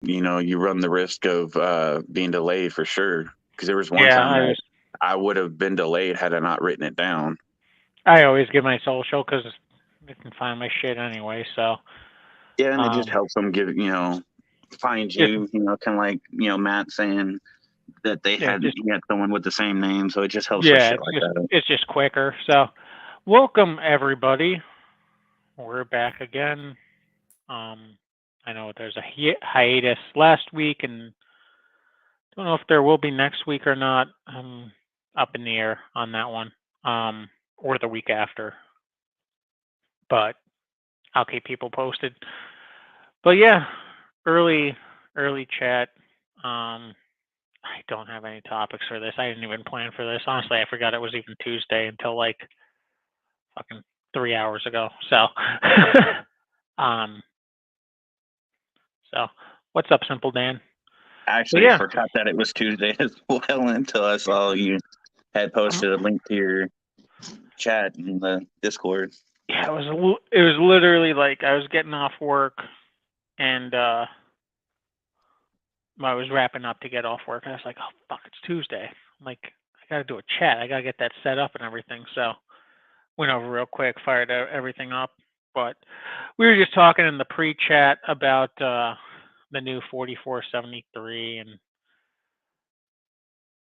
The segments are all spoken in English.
you run the risk of being delayed for sure. Because there was one Yeah, time that I would have been delayed had I not written it down. I always give my social because I can find my shit anyway. So Yeah, and it just um, helps them find just you. Kind of like Matt saying that they yeah, had just he had someone with the same name, so it just helps with yeah, shit like that. it's just quicker. So welcome everybody. We're back again. Um, I know there's a hiatus last week, and don't know if there will be next week or not. I'm up in the air on that one, or the week after. But I'll keep people posted. But yeah, early early chat. I don't have any topics for this. I didn't even plan for this. Honestly, I forgot it was even Tuesday until like fucking 3 hours ago. So, um, so what's up, Simple Dan? I But actually yeah, forgot that it was Tuesday as well until I saw you had posted a link to your chat in the Discord. yeah, it was literally like I was getting off work and I was wrapping up to get off work, and I was like, oh fuck, it's Tuesday. I'm like, I gotta do a chat. I gotta get that set up and everything. So went over real quick, fired everything up. But we were just talking in the pre-chat about the new 4473, and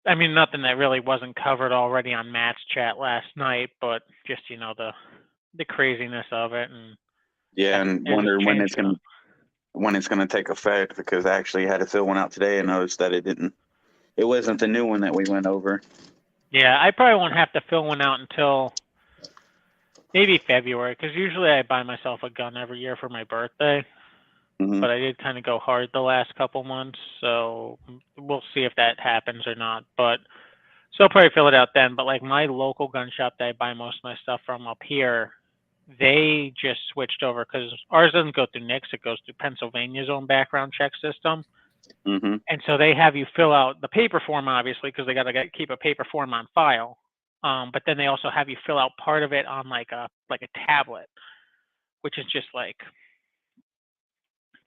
I mean nothing that really wasn't covered already on Matt's chat last night, but just the craziness of it, and Yeah, that and they're just wonder changing it. when it's gonna take effect because I actually had to fill one out today and noticed that it wasn't the new one that we went over. Yeah, I probably won't have to fill one out until maybe February, because usually I buy myself a gun every year for my birthday. Hmm. But I did kind of go hard the last couple months, so we'll see if that happens or not. But so I'll probably fill it out then. But like my local gun shop that I buy most of my stuff from up here, they just switched over because ours doesn't go through NICS; it goes through Pennsylvania's own background check system. Hmm. And so they have you fill out the paper form, obviously, because they got to keep a paper form on file. But then they also have you fill out part of it on like a tablet, which is just like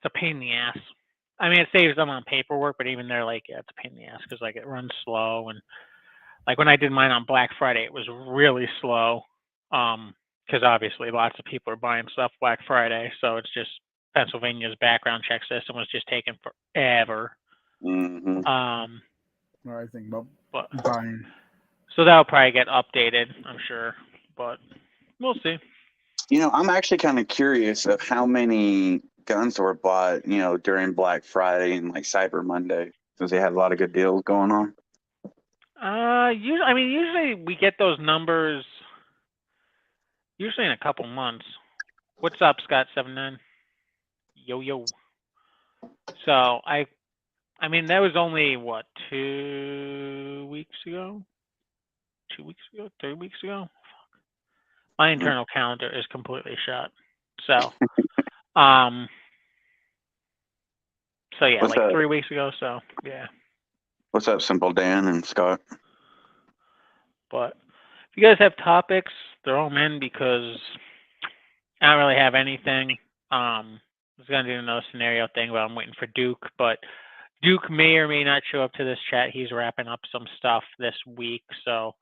it's a pain in the ass. I mean, it saves them on paperwork, but even they're like, yeah, it's a pain in the ass because like it runs slow, and like when I did mine on Black Friday, it was really slow. Because obviously lots of people are buying stuff Black Friday, so it's just Pennsylvania's background check system was just taking forever. Hmm. Um, I think about but buying. so that'll probably get updated, I'm sure, but we'll see. I'm actually kind of curious of how many guns were bought, during Black Friday and like Cyber Monday, because they had a lot of good deals going on. Usually we get those numbers usually in a couple months. What's up, Scott 79? Yo yo. So I mean that was only what 2 weeks ago, 2 weeks ago, 3 weeks ago. My Mhm. internal calendar is completely shut. So um so yeah, What's like up? 3 weeks ago. So yeah, What's up, Simple Dan and Scott? but if you guys have topics, throw them in because I don't really have anything. I was gonna do another scenario thing, but I'm waiting for Duke. But Duke may or may not show up to this chat. He's wrapping up some stuff this week. So,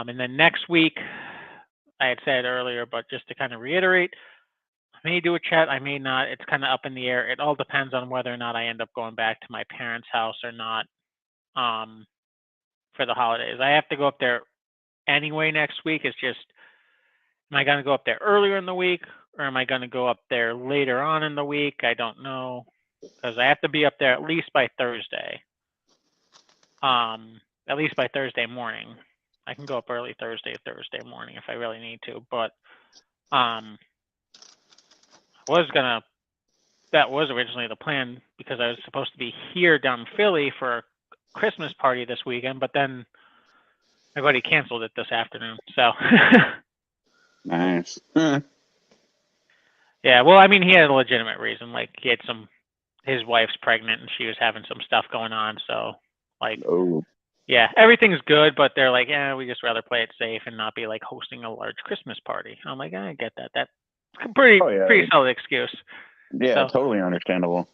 and then next week, I had said earlier, but just to kind of reiterate, I may do a chat. I may not. It's kind of up in the air. It all depends on whether or not I end up going back to my parents' house or not. Um, for the holidays, I have to go up there anyway next week. It's just, am I going to go up there earlier in the week or am I going to go up there later on in the week? I don't know because I have to be up there at least by Thursday. At least by Thursday morning. I can go up early Thursday morning if I really need to, but um, was gonna. That was originally the plan because I was supposed to be here down in Philly for a Christmas party this weekend, but then my buddy canceled it this afternoon. So Nice. yeah, well, I mean, he had a legitimate reason. Like he had his wife's pregnant and she was having some stuff going on. So like, Oh, yeah, everything's good, but they're like, yeah, we just rather play it safe and not be like hosting a large Christmas party. I'm like, I get that. That's a pretty oh yeah, pretty solid excuse. yeah, So totally understandable.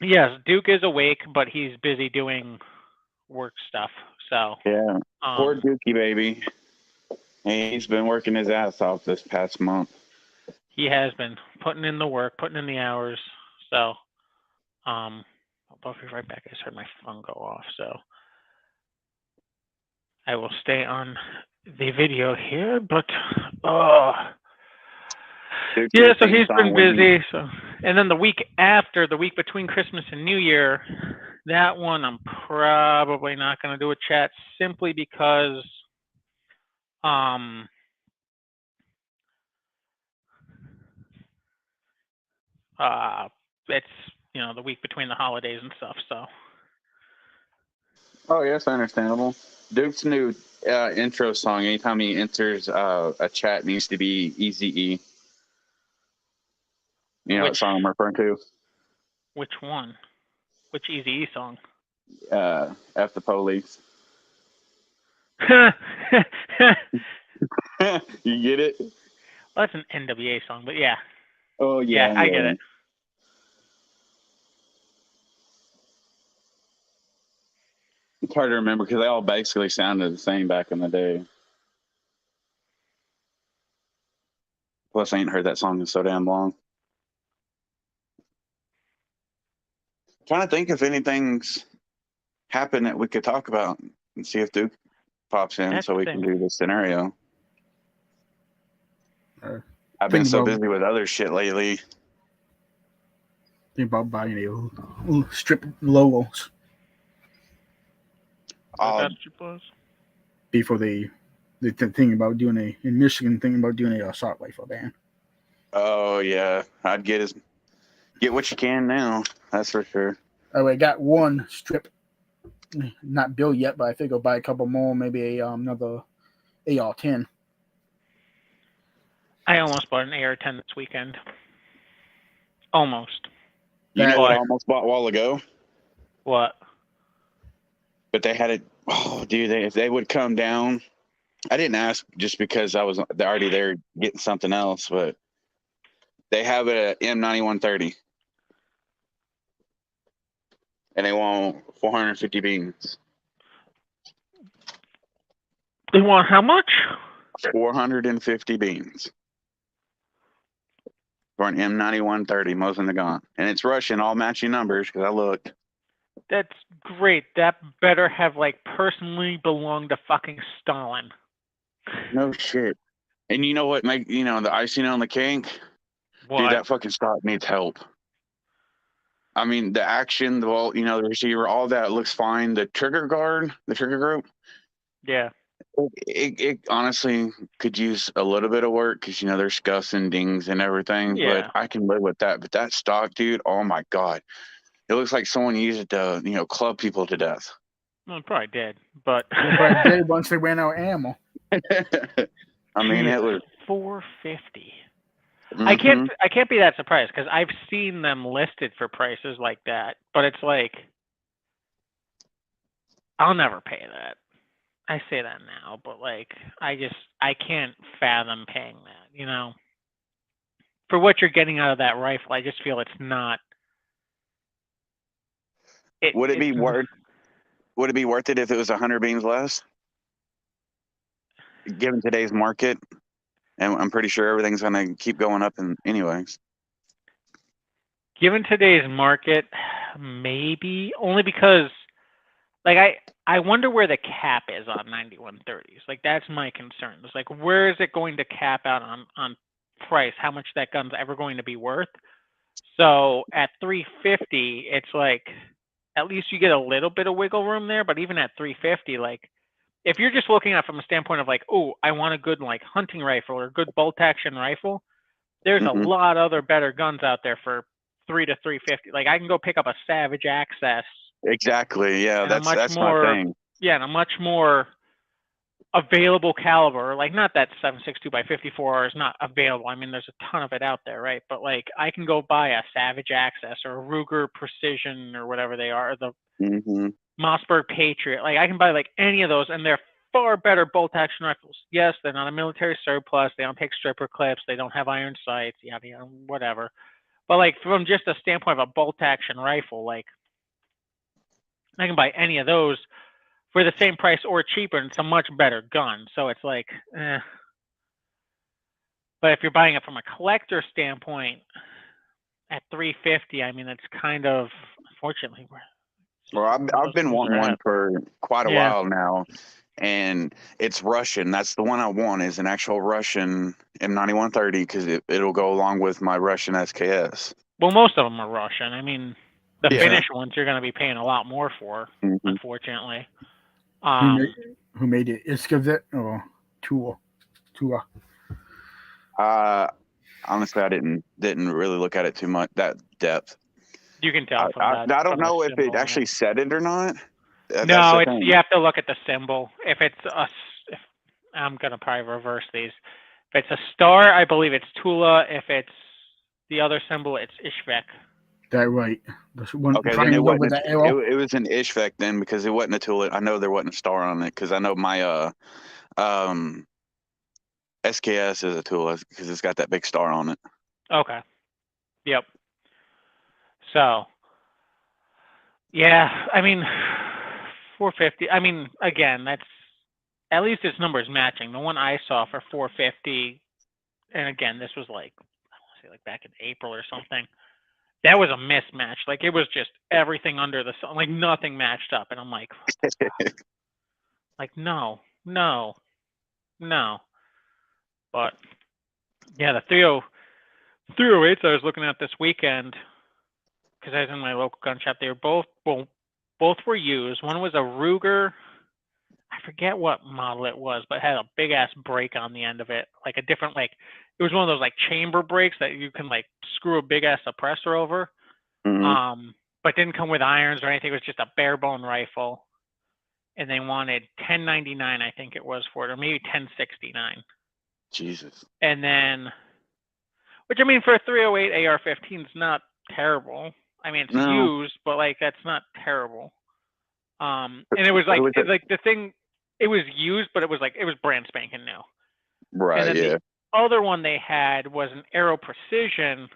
Yes, Duke is awake, but he's busy doing work stuff. So, Yeah. Poor Dookie baby. He's been working his ass off this past month. he has been putting in the work, putting in the hours. So, I'll be right back. I just heard my phone go off. So, I will stay on the video here, but yeah, so he's been busy. So, and then the week after, the week between Christmas and New Year, that one I'm probably not going to do a chat simply because it's the week between the holidays and stuff. So. Oh yes, understandable. Duke's new intro song. Anytime he enters a chat, needs to be Eazy-E. You know what song I'm referring to? Which one? Which Eazy-E song? F the Police. You get it? Well, that's an NWA song, but yeah. Oh yeah, I get it. It's hard to remember because they all basically sounded the same back in the day. Plus, I ain't heard that song in so damn long. I'm trying to think if anything's happened that we could talk about and see if Duke pops in so we can do this scenario. I've been so busy with other shit lately. Think about buying a strip logos. Before the thing about doing in Michigan, thinking about doing a assault rifle ban. Oh yeah, I'd get what you can now. That's for sure. I got one strip, not built yet, but I think I'll buy a couple more, maybe another AR-10. I almost bought an AR-10 this weekend. Almost. You know what I almost bought a while ago? What? But they had it. Oh, dude! If they would come down, I didn't ask just because I was already there getting something else. But they have it at M9130, and they want 450 beans. They want how much? 450 beans for an M9130 Mosin Nagant, and it's Russian, all matching numbers because I looked. That's great. That better have personally belonged to fucking Stalin. No shit. And you know what? The icing on the cake. What? Dude, that fucking stock needs help. I mean, the action, the receiver, all that looks fine. The trigger guard, the trigger group. Yeah. It honestly could use a little bit of work because there's scuffs and dings and everything. Yeah. But I can live with that. But that stock, dude, oh my god, it looks like someone used it to club people to death. Well, it probably did, but it probably did once they ran out of ammo. I mean, it was 450. Mm-hmm. I can't be that surprised because I've seen them listed for prices like that, but it's like I'll never pay that. I say that now, but I can't fathom paying that. For what you're getting out of that rifle, I just feel it's not. Would it be worth it if it was 100 beans less? Given today's market, and I'm pretty sure everything's going to keep going up anyways. Given today's market, maybe only because, I wonder where the cap is on 9130s. That's my concern. It's where is it going to cap out on price? How much that gun's ever going to be worth? So at 350, it's at least you get a little bit of wiggle room there. But even at 350, if you're just looking at it from a standpoint of oh, I want a good hunting rifle or a good bolt action rifle, there's a lot other better guns out there for $300 to $350. I can go pick up a Savage Access. Exactly. Yeah, that's my thing. Yeah, and a much more available caliber. Not that 7.62x54 is not available. I mean, there's a ton of it out there, right? But I can go buy a Savage Access or a Ruger Precision or whatever they are, the Mossberg Patriot. I can buy any of those, and they're far better bolt action rifles. Yes, they're not a military surplus. They don't take stripper clips. They don't have iron sights. Yada yada, whatever. But like from just a standpoint of a bolt action rifle, like I can buy any of those for the same price or cheaper, and it's a much better gun. So it's like, eh. But if you're buying it from a collector standpoint at $350, I mean, it's kind of unfortunately. Well, I've been wanting one for quite a Yeah. while now, and it's Russian. That's the one I want, is an actual Russian M9130, because it'll go along with my Russian SKS. Well, most of them are Russian. I mean, the Yeah. Finnish ones you're going to be paying a lot more for, Mhm. unfortunately. Who made it? Iskavet or Tua? Honestly, I didn't really look at it too much, that depth. You can tell from I that. don't from the know if it symbol on actually it. said it or not. That's No, the it's thing. you have to look at the symbol. If it's if I'm gonna probably reverse these. If it's a star, I believe it's Tula. If it's the other symbol, it's Ishvek. That right. The one Okay, then triangle with the arrow. it was an Ishvek then, because it wasn't a Tula. I know there wasn't a star on it, because I know my SKS is a Tula, because it's got that big star on it. Okay. Yep. So, yeah, I mean, 450. I mean, again, that's at least its number is matching. The one I saw for 450, and again, this was like, I want to say like back in April or something. That was a mismatch. Like it was just everything under the sun. Like nothing matched up, and I'm like, no. But yeah, the 308s I was looking at this weekend because I was in my local gun shop. They were both were used. One was a Ruger. I forget what model it was, but it had a big ass brake on the end of it, like a different it was one of those like chamber brakes that you can like screw a big ass suppressor over. Mhm. But didn't come with irons or anything. It was just a bare bone rifle, and they wanted $10.99, I think it was for it, or maybe $10.69. Jesus. And then, which I mean, for a 308 AR-15 is not terrible. I mean, it's No. used, but like that's not terrible. And it was like the thing. It was used, but it was brand spanking new. Right. And then Yeah. the other one they had was an Aero Precision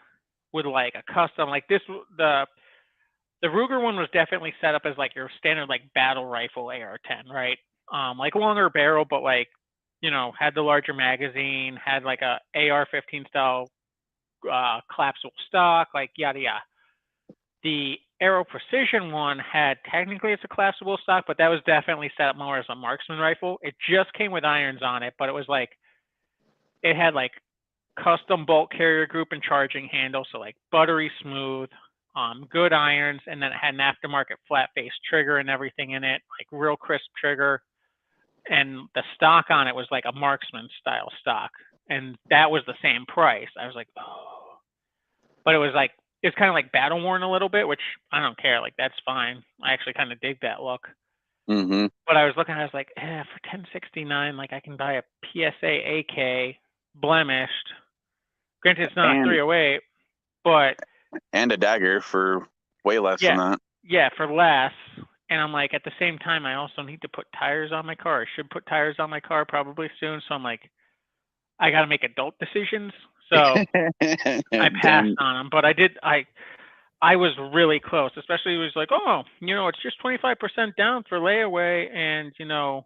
with like a custom, like this. The Ruger one was definitely set up as like your standard like battle rifle AR-10, right? Like longer barrel, but like, you know, had the larger magazine, had like a AR-15 style collapsible stock, like yada yada. The Aero Precision one had technically it's a collapsible stock, but that was definitely set up more as a marksman rifle. It just came with irons on it, but it was like it had like custom bolt carrier group and charging handle, so like buttery smooth. Good irons, and then it had an aftermarket flat face trigger and everything in it, like real crisp trigger. And the stock on it was like a marksman style stock, and that was the same price. I was like, oh, but it was kind of like battle worn a little bit, which I don't care. Like that's fine. I actually kind of dig that look. Mm-hmm. But I was looking, I was like, for $10.69, like I can buy a PSA AK blemished. Granted, it's not a 308, but and a dagger for way less than that. Yeah, for less. And I'm like, at the same time, I also need to put tires on my car. I should put tires on my car probably soon. So I'm like, I got to make adult decisions. So I passed on them, but I was really close, especially it was like, oh, you know, it's just 25% down for layaway. And, you know,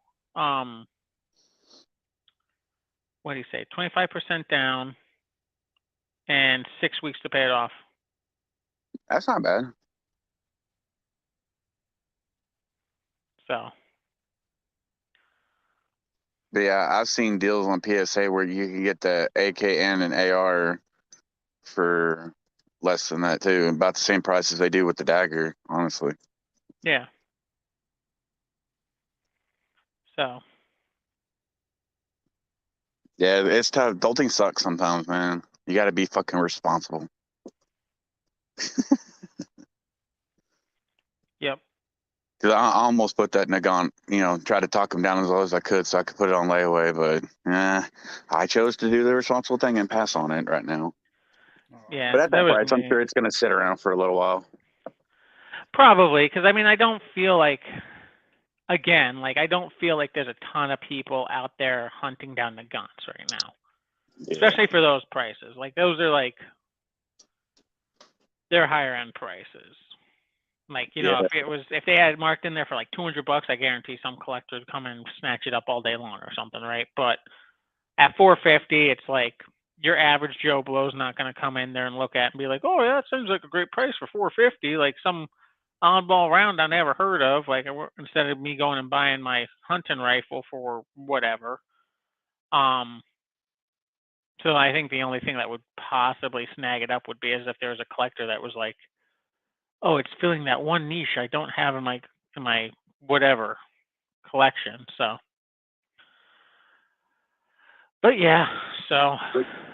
what do you say? 25% down and 6 weeks to pay it off. That's not bad. So. But yeah, I've seen deals on PSA where you can get the AK and an AR for less than that too, about the same price as they do with the dagger, honestly. Yeah. So. Yeah, it's tough. Adulting sucks sometimes, man. You got to be fucking responsible. Yep. Because I almost put that Nagant, you know, try to talk him down as low as I could so I could put it on layaway, but I chose to do the responsible thing and pass on it right now. Yeah. But at that price, I'm sure it's going to sit around for a little while. Probably, because I mean, I don't feel like, again, like I don't feel like there's a ton of people out there hunting down the guns right now, especially for those prices. Like those are like, they're higher end prices. Like, you know, Yeah. if they had it marked in there for like $200, I guarantee some collector would come and snatch it up all day long or something, right? But at $450, it's like your average Joe Blow's not going to come in there and look at and be like, oh yeah, that seems like a great price for $450. Like some oddball round I never heard of. Like instead of me going and buying my hunting rifle for whatever. So I think the only thing that would possibly snag it up would be as if there was a collector that was like, oh, it's filling that one niche I don't have in my whatever collection. So, but yeah, so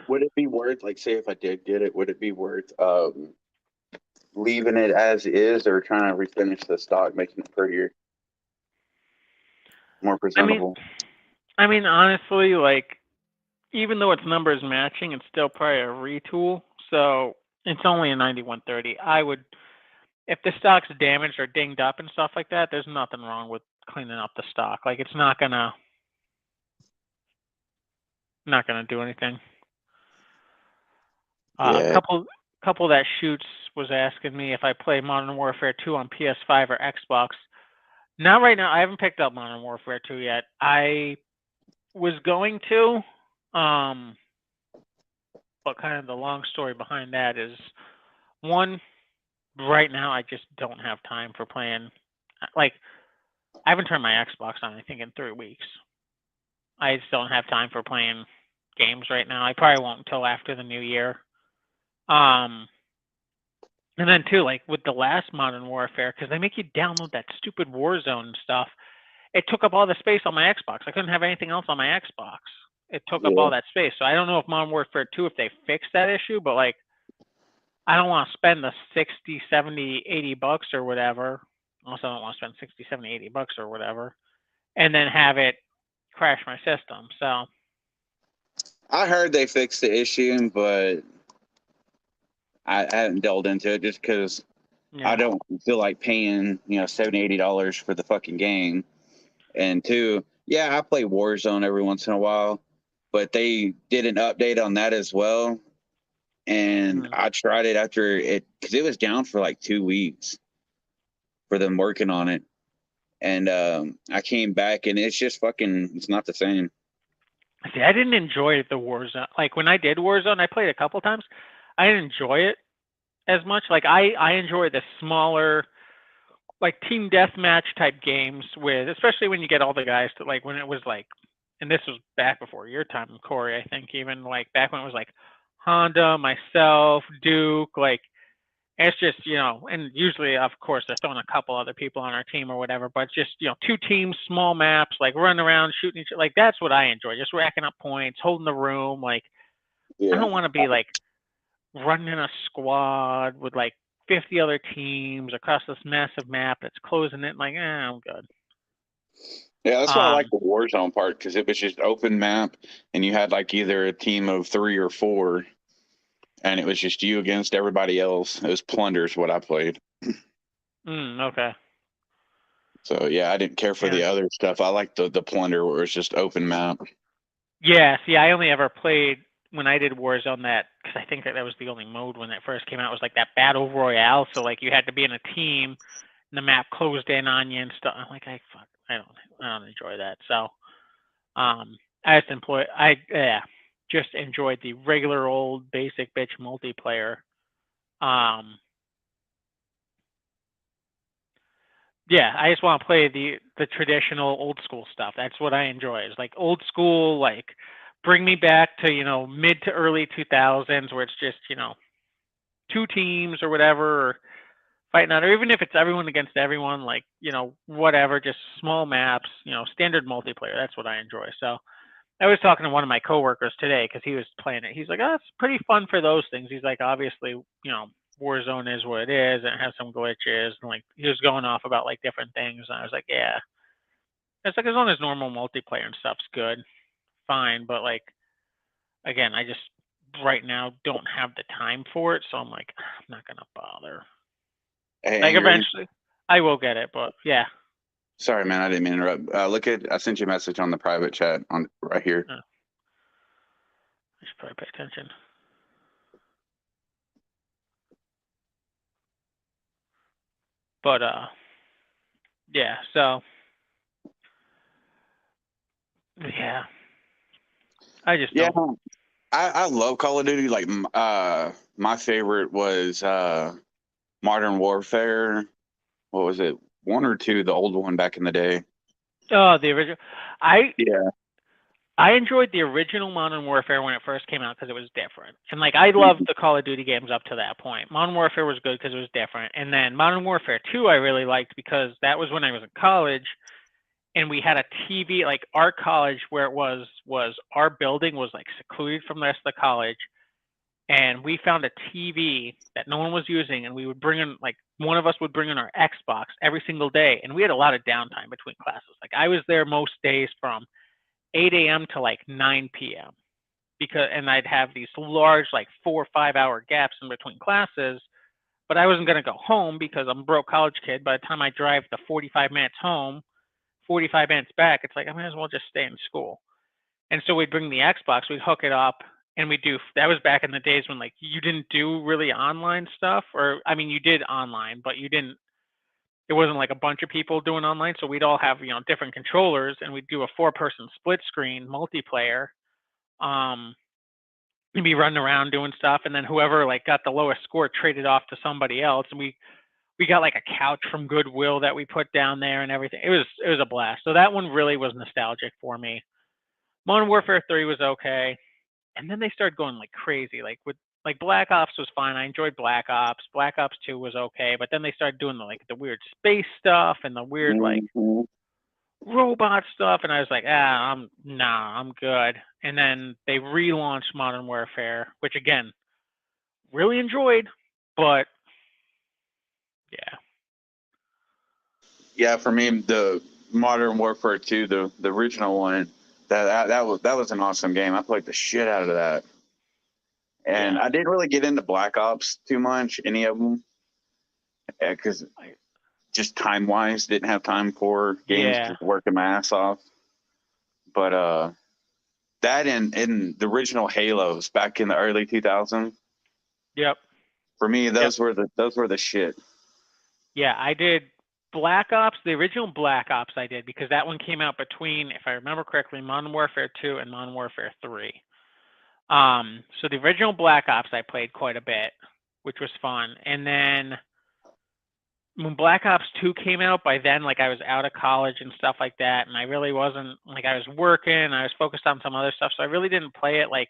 Would it be worth, like, say if I did get it, would it be worth leaving it as is or trying to refinish the stock, making it prettier, more presentable? I mean, honestly, like even though its number is matching, it's still probably a retool. So it's only a 9130. I would, if the stock's damaged or dinged up and stuff like that, there's nothing wrong with cleaning up the stock. Like it's not gonna do anything. A Yeah. couple that shoots was asking me if I play Modern Warfare 2 on PS5 or Xbox. Not right now. I haven't picked up Modern Warfare 2 yet. I was going to, but kind of the long story behind that is one, right now I just don't have time for playing. Like I haven't turned my Xbox on I think in 3 weeks. I just don't have time for playing games right now. I probably won't until after the new year. And then too, like with the last Modern Warfare, because they make you download that stupid Warzone stuff. It took up all the space on my Xbox. I couldn't have anything else on my Xbox. It took up all that space. So I don't know if Modern Warfare 2, if they fixed that issue, but like, I don't want to spend the 60, 70, 80 bucks or whatever. Also, I don't want to spend 60, 70, 80 bucks or whatever, and then have it crash my system. So I heard they fixed the issue, but I haven't delved into it just because yeah. I don't feel like paying, $70, $80 for the fucking game. And two, yeah, I play Warzone every once in a while, but they did an update on that as well. And I tried it after it, because it was down for like 2 weeks for them working on it. And I came back and it's just it's not the same. See, I didn't enjoy the Warzone. Like when I did Warzone, I played a couple times. I didn't enjoy it as much. Like I enjoy the smaller, like team deathmatch type games with, especially when you get all the guys to like when it was like, and this was back before your time, Corey. I think even like back when it was like Honda, myself, Duke, like it's just, and usually, of course, they're throwing a couple other people on our team or whatever, but just, 2 teams, small maps, like running around, shooting each other. Like, that's what I enjoy. Just racking up points, holding the room. Like, I don't want to be, like, running in a squad with, like, 50 other teams across this massive map that's closing it. Like, I'm good. Yeah, that's why I like the Warzone part, because it was just open map, and you had, like, either a team of 3 or 4. And it was just you against everybody else. It was Plunder's what I played. Okay. So yeah, I didn't care for the other stuff. I liked the Plunder where it's just open map. Yeah, see, I only ever played when I did Warzone that, because I think that was the only mode when it first came out, was like that Battle Royale. So like you had to be in a team, and the map closed in on you and stuff. I'm like, I don't enjoy that. So, I just enjoyed the regular old basic bitch multiplayer. Yeah, I just want to play the traditional old school stuff. That's what I enjoy. It's like old school, like bring me back to, mid to early 2000s where it's just, 2 teams or whatever, or fighting out, or even if it's everyone against everyone, like, whatever, just small maps, standard multiplayer. That's what I enjoy. So I was talking to one of my coworkers today because he was playing it. He's like, oh, it's pretty fun for those things. He's like, obviously, Warzone is what it is, and it has some glitches, and like he was going off about like different things, and I was like, yeah, it's like as long as normal multiplayer and stuff's good, fine. But like, again, I just right now don't have the time for it, so I'm like, I'm not gonna bother. Hey, Like Andrew, eventually, I will get it, but yeah. sorry, man, I didn't mean to interrupt. I sent you a message on the private chat on right here. I should probably pay attention. But yeah. So yeah, I just Yeah, don't. I love Call of Duty. Like, my favorite was Modern Warfare. What was it? One or two, the old one back in the day. Oh, the original. I Yeah. I enjoyed the original Modern Warfare when it first came out because it was different. And like I loved the Call of Duty games up to that point. Modern Warfare was good because it was different. And then Modern Warfare 2 I really liked because that was when I was in college and we had a TV. Like our college where it was our building was like secluded from the rest of the college. And we found a TV that no one was using and we would bring in, like, one of us would bring in our Xbox every single day. And we had a lot of downtime between classes. Like I was there most days from 8 a.m. to like 9 p.m. And I'd have these large, like 4 or 5 hour gaps in between classes, but I wasn't going to go home because I'm a broke college kid. By the time I drive the 45 minutes home, 45 minutes back, it's like I might as well just stay in school. And so we'd bring the Xbox, we'd hook it up, and we do. That was back in the days when like you didn't do really online stuff, or I mean, you did online, but you didn't. It wasn't like a bunch of people doing online, so we'd all have different controllers, and we'd do a 4-person split screen multiplayer. And be running around doing stuff, and then whoever like got the lowest score traded off to somebody else, and we got like a couch from Goodwill that we put down there and everything. It was a blast. So that one really was nostalgic for me. Modern Warfare 3 was okay, and then they started going like crazy. Like Black Ops was fine. I enjoyed Black Ops. Black Ops 2 was okay, but then they started doing the weird space stuff and the weird like Mhm. robot stuff, and I was like, I'm good. And then they relaunched Modern Warfare, which again, really enjoyed, but yeah. Yeah, for me, the Modern Warfare 2, the original one, that was an awesome game. I played the shit out of that. And Yeah. I didn't really get into Black Ops too much, any of them, because just time wise, didn't have time for games, Yeah. just working my ass off. But that and the original Halos back in the early 2000s, Yep. for me, Yep. those were the shit. Yeah, I did Black Ops, the original Black Ops I did because that one came out between, if I remember correctly, Modern Warfare 2 and Modern Warfare 3. So the original Black Ops I played quite a bit, which was fun. And then when Black Ops 2 came out, by then, like, I was out of college and stuff like that, and I really wasn't, like, I was working, I was focused on some other stuff, so I really didn't play it, like,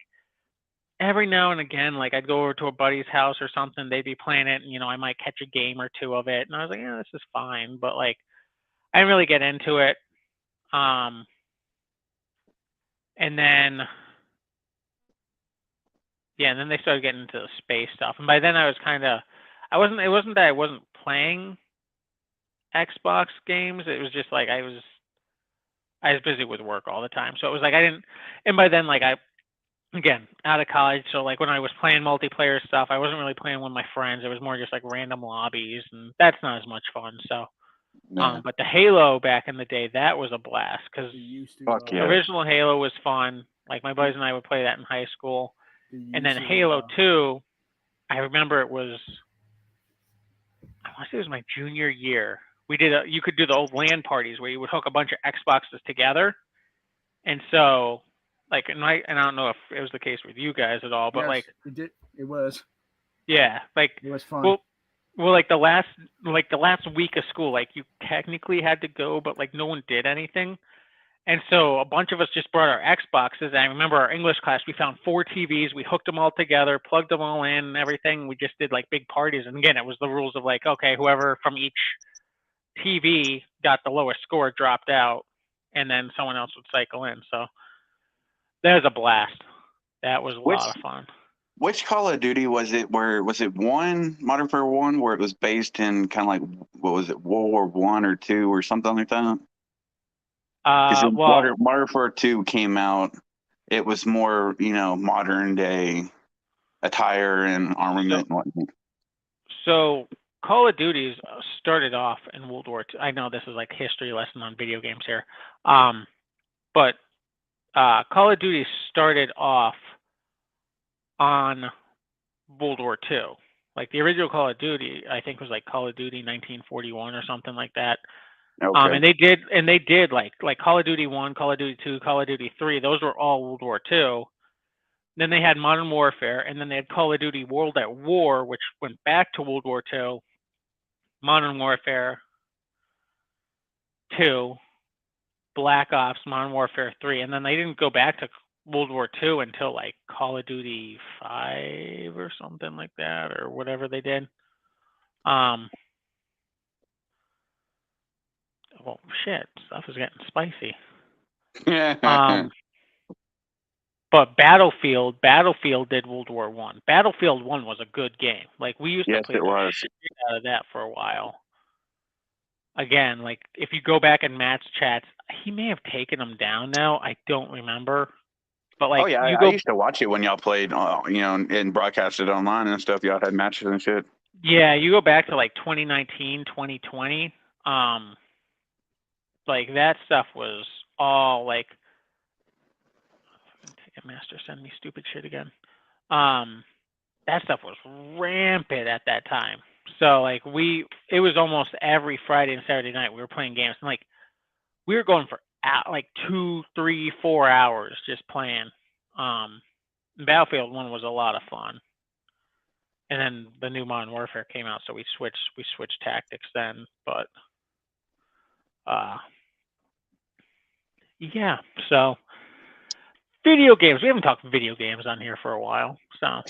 every now and again. Like, I'd go over to a buddy's house or something, they'd be playing it, and, I might catch a game or two of it, and I was like, yeah, this is fine, but, like, I didn't really get into it. And then, yeah, and then they started getting into the space stuff, and by then I was kind of, it wasn't that I wasn't playing Xbox games, it was just, like, I was busy with work all the time. So it was like I didn't, and by then, like, again, out of college. So like when I was playing multiplayer stuff, I wasn't really playing with my friends. It was more just like random lobbies, and that's not as much fun. So, Yeah. but the Halo back in the day, that was a blast because They used to. Fuck yeah. original Halo was fun. Like my buddies and I would play that in high school. And then Halo 2, I remember it was, I want to say it was my junior year. You could do the old LAN parties where you would hook a bunch of Xboxes together. And so, like, and I don't know if it was the case with you guys at all, but Yes, like, it did. It was. yeah, like, It was fun. well, like the last week of school, like you technically had to go, but like no one did anything. And so a bunch of us just brought our Xboxes. And I remember our English class, we found 4 TVs, we hooked them all together, plugged them all in and everything. We just did like big parties. And again, it was the rules of like, okay, whoever from each TV got the lowest score dropped out, and then someone else would cycle in. So that was a blast. That was a lot of fun. Which Call of Duty was it? Where was it? Modern Warfare 1, where it was based in kind of like, what was it, World War I or II or something like that? Because Well, Modern Warfare 2 came out, it was more modern day attire and armament and whatnot. so Call of Duty started off in World War II. I know this is like history lesson on video games here, but Call of Duty started off on World War II. Like the original Call of Duty, I think was like Call of Duty 1941 or something like that. Okay. And they did like Call of Duty 1, Call of Duty 2, Call of Duty 3. Those were all World War II. Then they had Modern Warfare, and then they had Call of Duty World at War, which went back to World War II, Modern Warfare 2, Black Ops, Modern Warfare 3, and then they didn't go back to World War II until like Call of Duty 5 or something like that, or whatever they did. Well, shit, stuff is getting spicy. But Battlefield did World War One. Battlefield 1 was a good game. Like we used to Yes, play it the was. shit out of that for a while. Again, like if you go back in Matt's chats, he may have taken them down now. I don't remember. But like Oh yeah, you I go, used to watch it when y'all played, and broadcasted online and stuff. Y'all had matches and shit. yeah, you go back to like 2019, 2020. Like that stuff was all like, Ticketmaster send me stupid shit again. That stuff was rampant at that time. So like it was almost every Friday and Saturday night we were playing games, and like we were going for like 2, 3, 4 hours just playing. Battlefield 1 was a lot of fun, and then the new Modern Warfare came out, so we switched tactics then. But yeah, so video games. We haven't talked video games on here for a while, so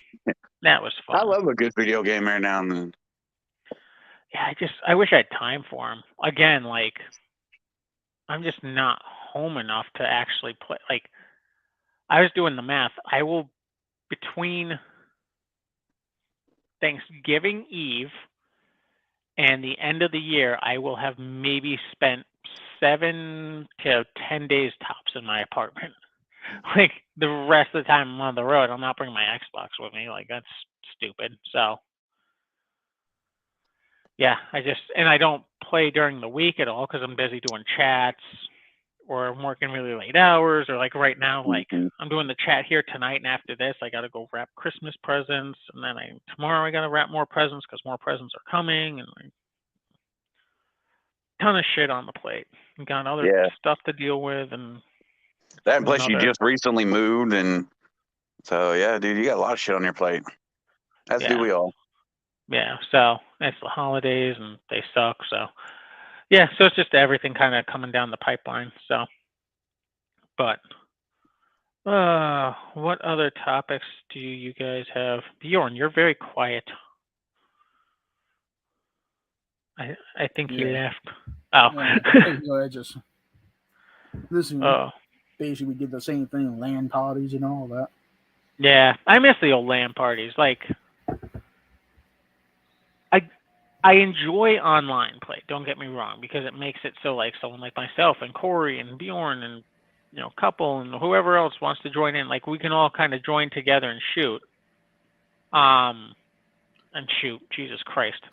that was fun. I love a good video game every now and then. Yeah, I wish I had time for them. Again, like I'm just not home enough to actually play. Like I was doing the math. I will, between Thanksgiving Eve and the end of the year, I will have maybe spent 7 to 10 days tops in my apartment. Like the rest of the time I'm on the road, I'm not bringing my Xbox with me. Like that's stupid. So yeah, I don't play during the week at all because I'm busy doing chats or I'm working really late hours, or like right now, like Mhm. I'm doing the chat here tonight, and after this, I got to go wrap Christmas presents, and then tomorrow I got to wrap more presents because more presents are coming, and like, ton of shit on the plate. We got other Yeah. stuff to deal with, and That and plus you another- just recently moved, and so yeah, dude, you got a lot of shit on your plate. As do Yeah. we all. Yeah, so it's the holidays and they suck. So yeah, so it's just everything kind of coming down the pipeline. So, but what other topics do you guys have? Bjorn, you're very quiet. I think he Yeah. left. Oh. I just listen. Oh. Basically, we did the same thing, LAN parties and all that. Yeah, I miss the old LAN parties. Like, I enjoy online play. Don't get me wrong, because it makes it so like someone like myself and Corey and Bjorn and Couple and whoever else wants to join in, like we can all kind of join together and shoot. Jesus Christ.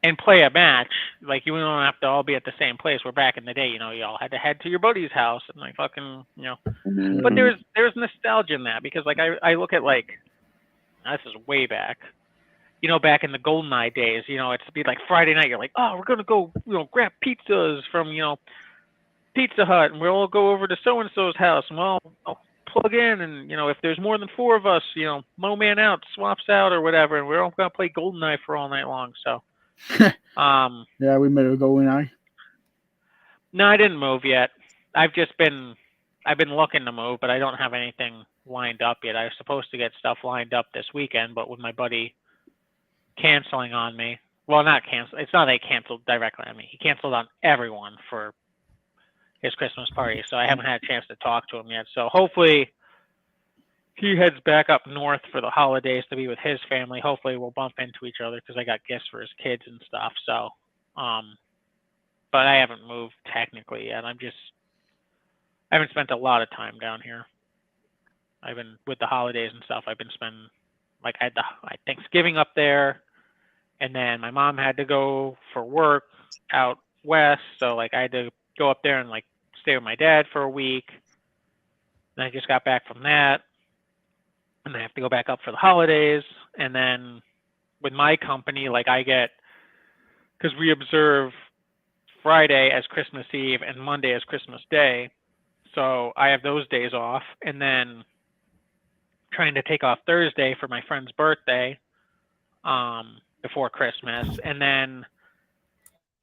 And play a match. Like you don't have to all be at the same place. Where back in the day, you all had to head to your buddy's house and like fucking, Mhm. But there's nostalgia in that, because like I look at like, this is way back. Back in the GoldenEye days, it'd be like Friday night. You're like, oh, we're gonna go, grab pizzas from, Pizza Hut, and we'll all go over to so and so's house, and we'll all plug in, and if there's more than 4 of us, Mo Man out swaps out or whatever, and we're all gonna play GoldenEye for all night long. So, yeah, we made it go in. No, I didn't move yet. I've been looking to move, but I don't have anything lined up yet. I was supposed to get stuff lined up this weekend, but with my buddy canceling on me. Well, not cancel. It's not that he canceled directly on me. He canceled on everyone for his Christmas party, so I haven't had a chance to talk to him yet. So hopefully he heads back up north for the holidays to be with his family. Hopefully we'll bump into each other because I got gifts for his kids and stuff. So, but I haven't moved technically yet. I haven't spent a lot of time down here. I've been with the holidays and stuff. I've been spending, like I had Thanksgiving up there. And then my mom had to go for work out west, so like I had to go up there and like stay with my dad for a week. And I just got back from that. and I have to go back up for the holidays. And then with my company, like I get, because we observe Friday as Christmas Eve and Monday as Christmas Day, so I have those days off, and then trying to take off Thursday for my friend's birthday before Christmas, and then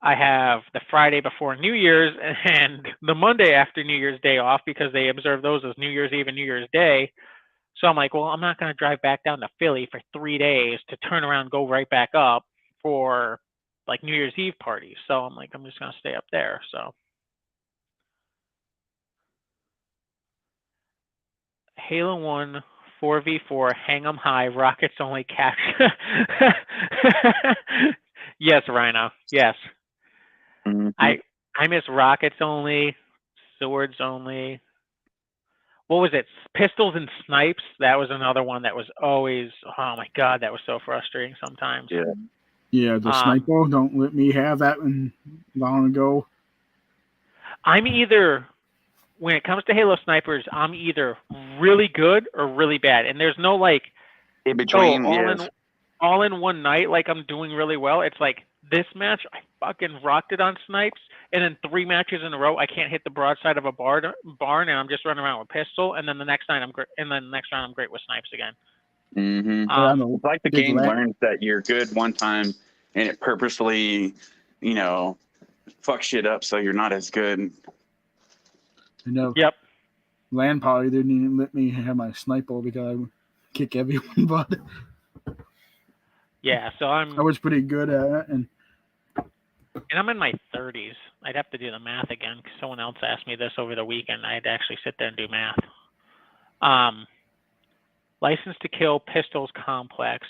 I have the Friday before New Year's and the Monday after New Year's Day off because they observe those as New Year's Eve and New Year's Day. So I'm like, well, I'm not going to drive back down to Philly for 3 days to turn around and go right back up for like New Year's Eve parties. So I'm like, I'm just going to stay up there. So Halo 1 4v4 hang 'em high, rockets only capture. Yes, Rhino. Yes. Mhm. I miss rockets only, swords only. What was it? Pistols and snipes. That was another one that was always, oh my God, that was so frustrating sometimes. Yeah. Yeah, the sniper. Don't let me have that one long ago. I'm either, when it comes to Halo snipers, I'm either really good or really bad. And there's no like, In between, oh, all in one night, like I'm doing really well. It's like this match, I fucking rocked it on snipes. And then 3 matches in a row, I can't hit the broadside of a barn, and I'm just running around with pistol. And then the next night, I'm great. And then the next round, I'm great with snipes again. Mm-hmm. It's like the game learns that you're good one time, and it purposely, fuck shit up so you're not as good. I know. Yep. Land probably didn't even let me have my sniper because I would kick everyone, but yeah. So I was pretty good at it, and I'm in my 30s. I'd have to do the math again because someone else asked me this over the weekend. I had to actually sit there and do math. License to Kill, Pistols Complex.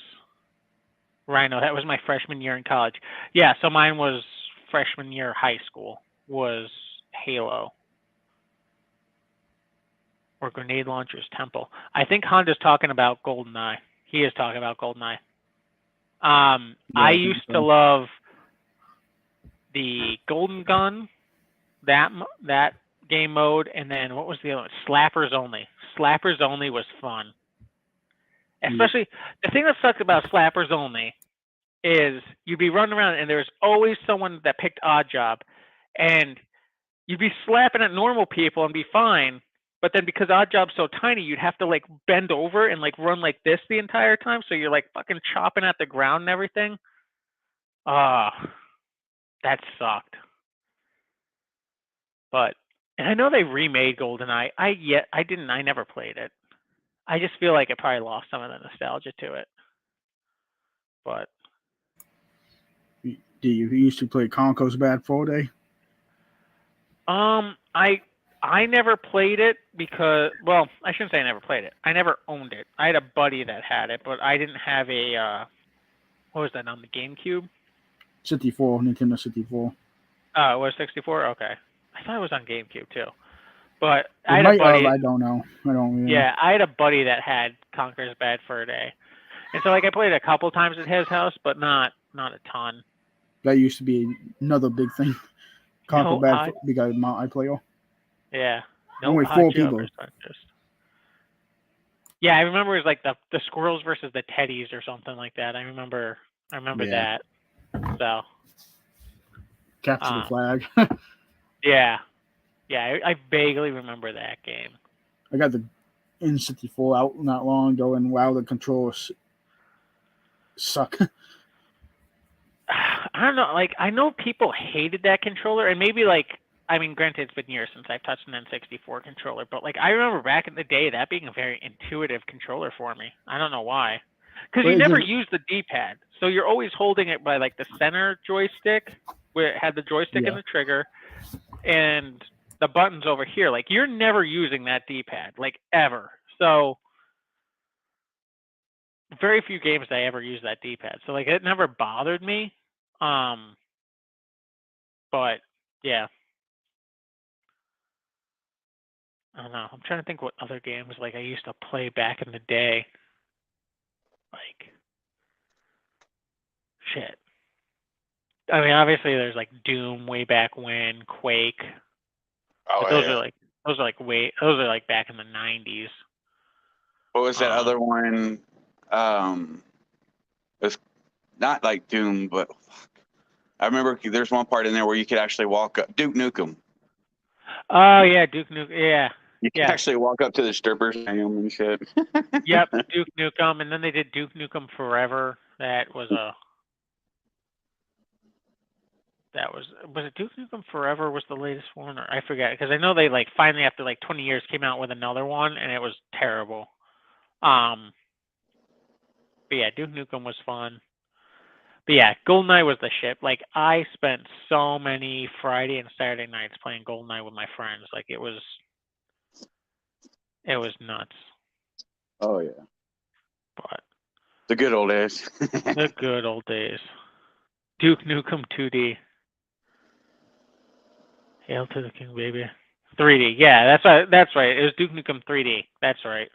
Rhino, that was my freshman year in college. Yeah, so mine was freshman year high school, was Halo. Or Grenade Launchers Temple. I think Honda's talking about GoldenEye. He is talking about GoldenEye. I used to love the Golden Gun, that game mode, and then what was the other one? Slappers Only. Slappers Only was fun. Especially, the thing that sucks about Slappers Only is you'd be running around and there's always someone that picked Odd Job, and you'd be slapping at normal people and be fine, but then because Odd Job's so tiny, you'd have to like bend over and like run like this the entire time, so you're like fucking chopping at the ground and everything. That sucked. But, and I know they remade GoldenEye. I never played it. I just feel like it probably lost some of the nostalgia to it. But do you used to play Conco's Bad Fur Day? I never played it because, well, I shouldn't say I never played it. I never owned it. I had a buddy that had it, but I didn't have a what was that on the GameCube? 64, Nintendo 64. Oh, it was 64. Okay, I thought it was on GameCube too. But I had a buddy. I don't know. I don't really. Yeah, I had a buddy that had Conker's Bad Fur Day, and so like I played it a couple times at his house, but not a ton. That used to be another big thing. Conker Bad Fur because multiplayer. Yeah. Only 4 people. Yeah, I remember it was like the squirrels versus the teddies or something like that. I remember that. So. Capture the flag. Yeah. Yeah, I vaguely remember that game. I got the N64 out not long ago, and wow, the controllers suck. I don't know. Like, I know people hated that controller, and maybe like, I mean, granted, it's been years since I've touched an N64 controller, but like, I remember back in the day that being a very intuitive controller for me. I don't know why. Because you never use the D-pad, so you're always holding it by like the center joystick, where it had the joystick and the trigger, and the buttons over here. Like, you're never using that D-pad, like, ever. So very few games I ever use that D-pad. So like, it never bothered me. But yeah. I don't know. I'm trying to think what other games like I used to play back in the day. Like, shit. I mean, obviously there's like Doom way back when, Quake. Oh, but those are like back in the 90s. What was that other one? It's not like Doom, but fuck. I remember there's one part in there where you could actually walk up. Duke Nukem. Oh yeah, Duke Nukem. Yeah. You can Yeah. actually walk up to the strippers and hang 'em and shit. Yep, Duke Nukem, and then they did Duke Nukem Forever. That was it Duke Nukem Forever was the latest one, or I forget, because I know they like finally after like 20 years came out with another one, and it was terrible. But yeah, Duke Nukem was fun. But yeah, GoldenEye was the shit. Like I spent so many Friday and Saturday nights playing GoldenEye with my friends. Like it was nuts. Oh yeah, But the good old days. the good old days. Duke Nukem 2D. Hail to the King, baby. 3D. Yeah, that's right. It was Duke Nukem 3D. That's right.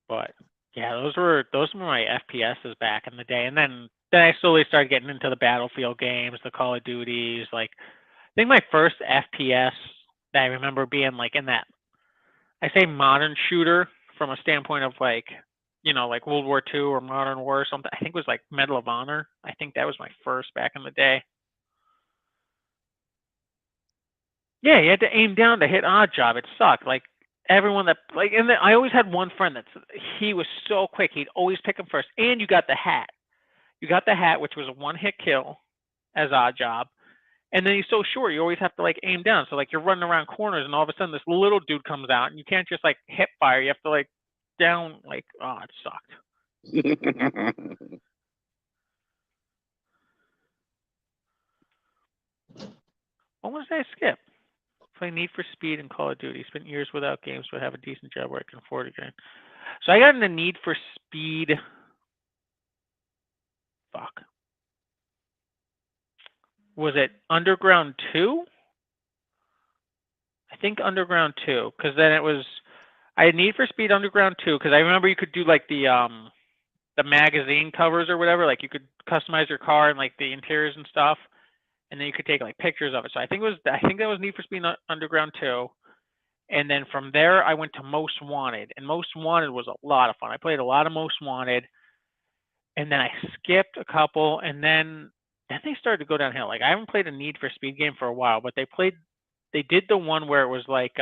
But yeah, those were my FPSs back in the day. And then I slowly started getting into the Battlefield games, the Call of Duties. Like I think my first FPS that I remember being like in that, I say modern shooter from a standpoint of like, like World War II or Modern War or something. I think it was like Medal of Honor. I think that was my first back in the day. Yeah, you had to aim down to hit odd job. It sucked. Like everyone that and then I always had one friend he was so quick. He'd always pick him first. And you got the hat. You got the hat, which was a one-hit kill as odd job. And then he's so short, you always have to like aim down. So like you're running around corners, and all of a sudden this little dude comes out, and you can't just like hip fire. You have to like down like it sucked. What was I skip? Play Need for Speed and Call of Duty. Spent years without games, but have a decent job where I can afford again. So I got into Need for Speed. Fuck. Was it Underground 2? I think Underground 2, because then I had Need for Speed Underground 2, because I remember you could do like the magazine covers or whatever. Like you could customize your car and like the interiors and stuff, and then you could take like pictures of it. So I think that was Need for Speed Underground 2. And then from there, I went to Most Wanted, and Most Wanted was a lot of fun. I played a lot of Most Wanted, and then I skipped a couple, and then they started to go downhill. Like I haven't played a Need for Speed game for a while, but they did the one where it was like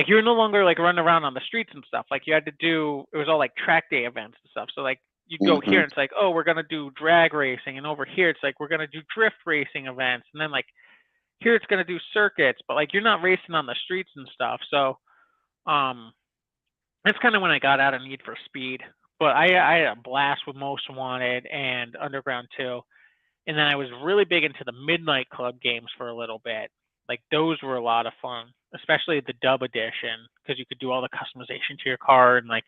you were no longer like running around on the streets and stuff. Like you had to do, it was all like track day events and stuff. So like you'd go here and it's like, oh, we're gonna do drag racing, and over here it's like we're gonna do drift racing events, and then like here it's going to do circuits, but like you're not racing on the streets and stuff. So that's kind of when I got out of Need for Speed. But I had a blast with Most Wanted and Underground 2. And then I was really big into the Midnight Club games for a little bit. Like those were a lot of fun, especially the dub edition, because you could do all the customization to your car. And like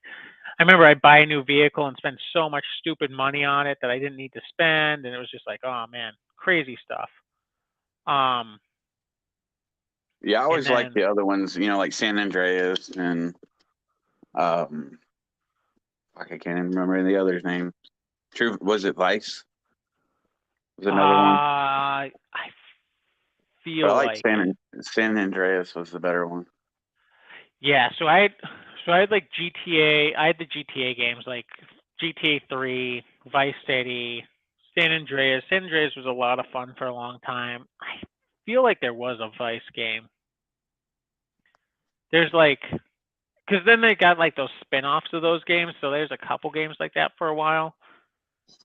I remember I'd buy a new vehicle and spend so much stupid money on it that I didn't need to spend. And it was just like, oh man, crazy stuff. Yeah, I always liked the other ones, like San Andreas and I can't even remember the other's name. True, was it Vice? Was another one? I feel but I like San Andreas was the better one. Yeah, so I had like GTA. I had the GTA games like GTA 3, Vice City, San Andreas. San Andreas was a lot of fun for a long time. I feel like there was a Vice game. There's like, because then they got like those spin-offs of those games. So there's a couple games like that for a while.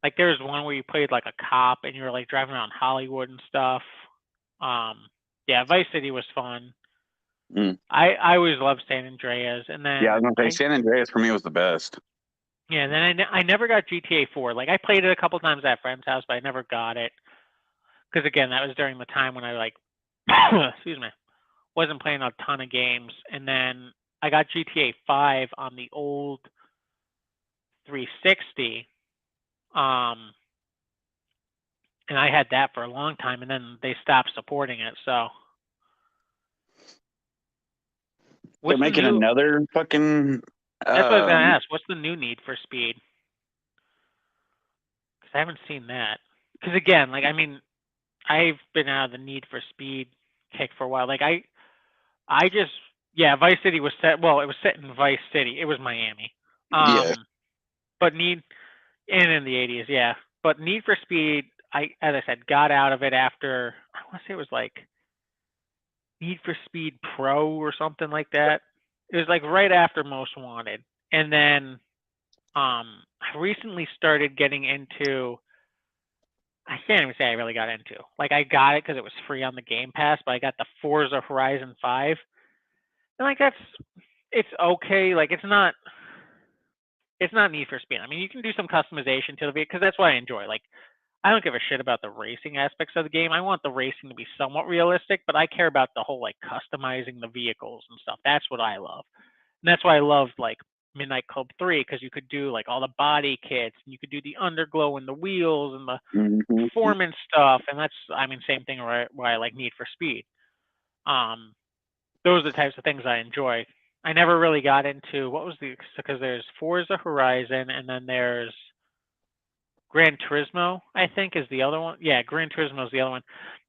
Like there's one where you played like a cop and you were like driving around Hollywood and stuff. Yeah, Vice City was fun. I always loved San Andreas, and then I was gonna say San Andreas for me was the best. Yeah, and then I never got GTA 4. Like I played it a couple times at a friend's house, but I never got it because again, that was during the time when I like, excuse me, wasn't playing a ton of games. And then I got GTA 5 on the old 360, and I had that for a long time, and then they stopped supporting it. So they're making another fucking. That's what I was gonna ask. What's the new Need for Speed? Because I haven't seen that. Because again, like I mean, I've been out of the Need for Speed kick for a while. Like I just Yeah, Vice City was set. Well, it was set in Vice City. It was Miami. Yeah. But in the 80s, yeah. But Need for Speed, as I said, got out of it after, I want to say it was like Need for Speed Pro or something like that. It was like right after Most Wanted. And then I recently started getting into, I can't even say I really got into. Like I got it because it was free on the Game Pass, but I got the Forza Horizon 5. And like it's okay. Like it's not Need for Speed. I mean, you can do some customization to the vehicle because that's what I enjoy. Like I don't give a shit about the racing aspects of the game. I want the racing to be somewhat realistic, but I care about the whole like customizing the vehicles and stuff. That's what I love. And that's why I loved like Midnight Club 3 because you could do like all the body kits and you could do the underglow and the wheels and the Mhm. performance stuff. And that's, same thing why I like Need for Speed. Those are the types of things I enjoy. I never really got into because there's Forza Horizon and then there's Gran Turismo, I think, is the other one. Yeah, Gran Turismo is the other one.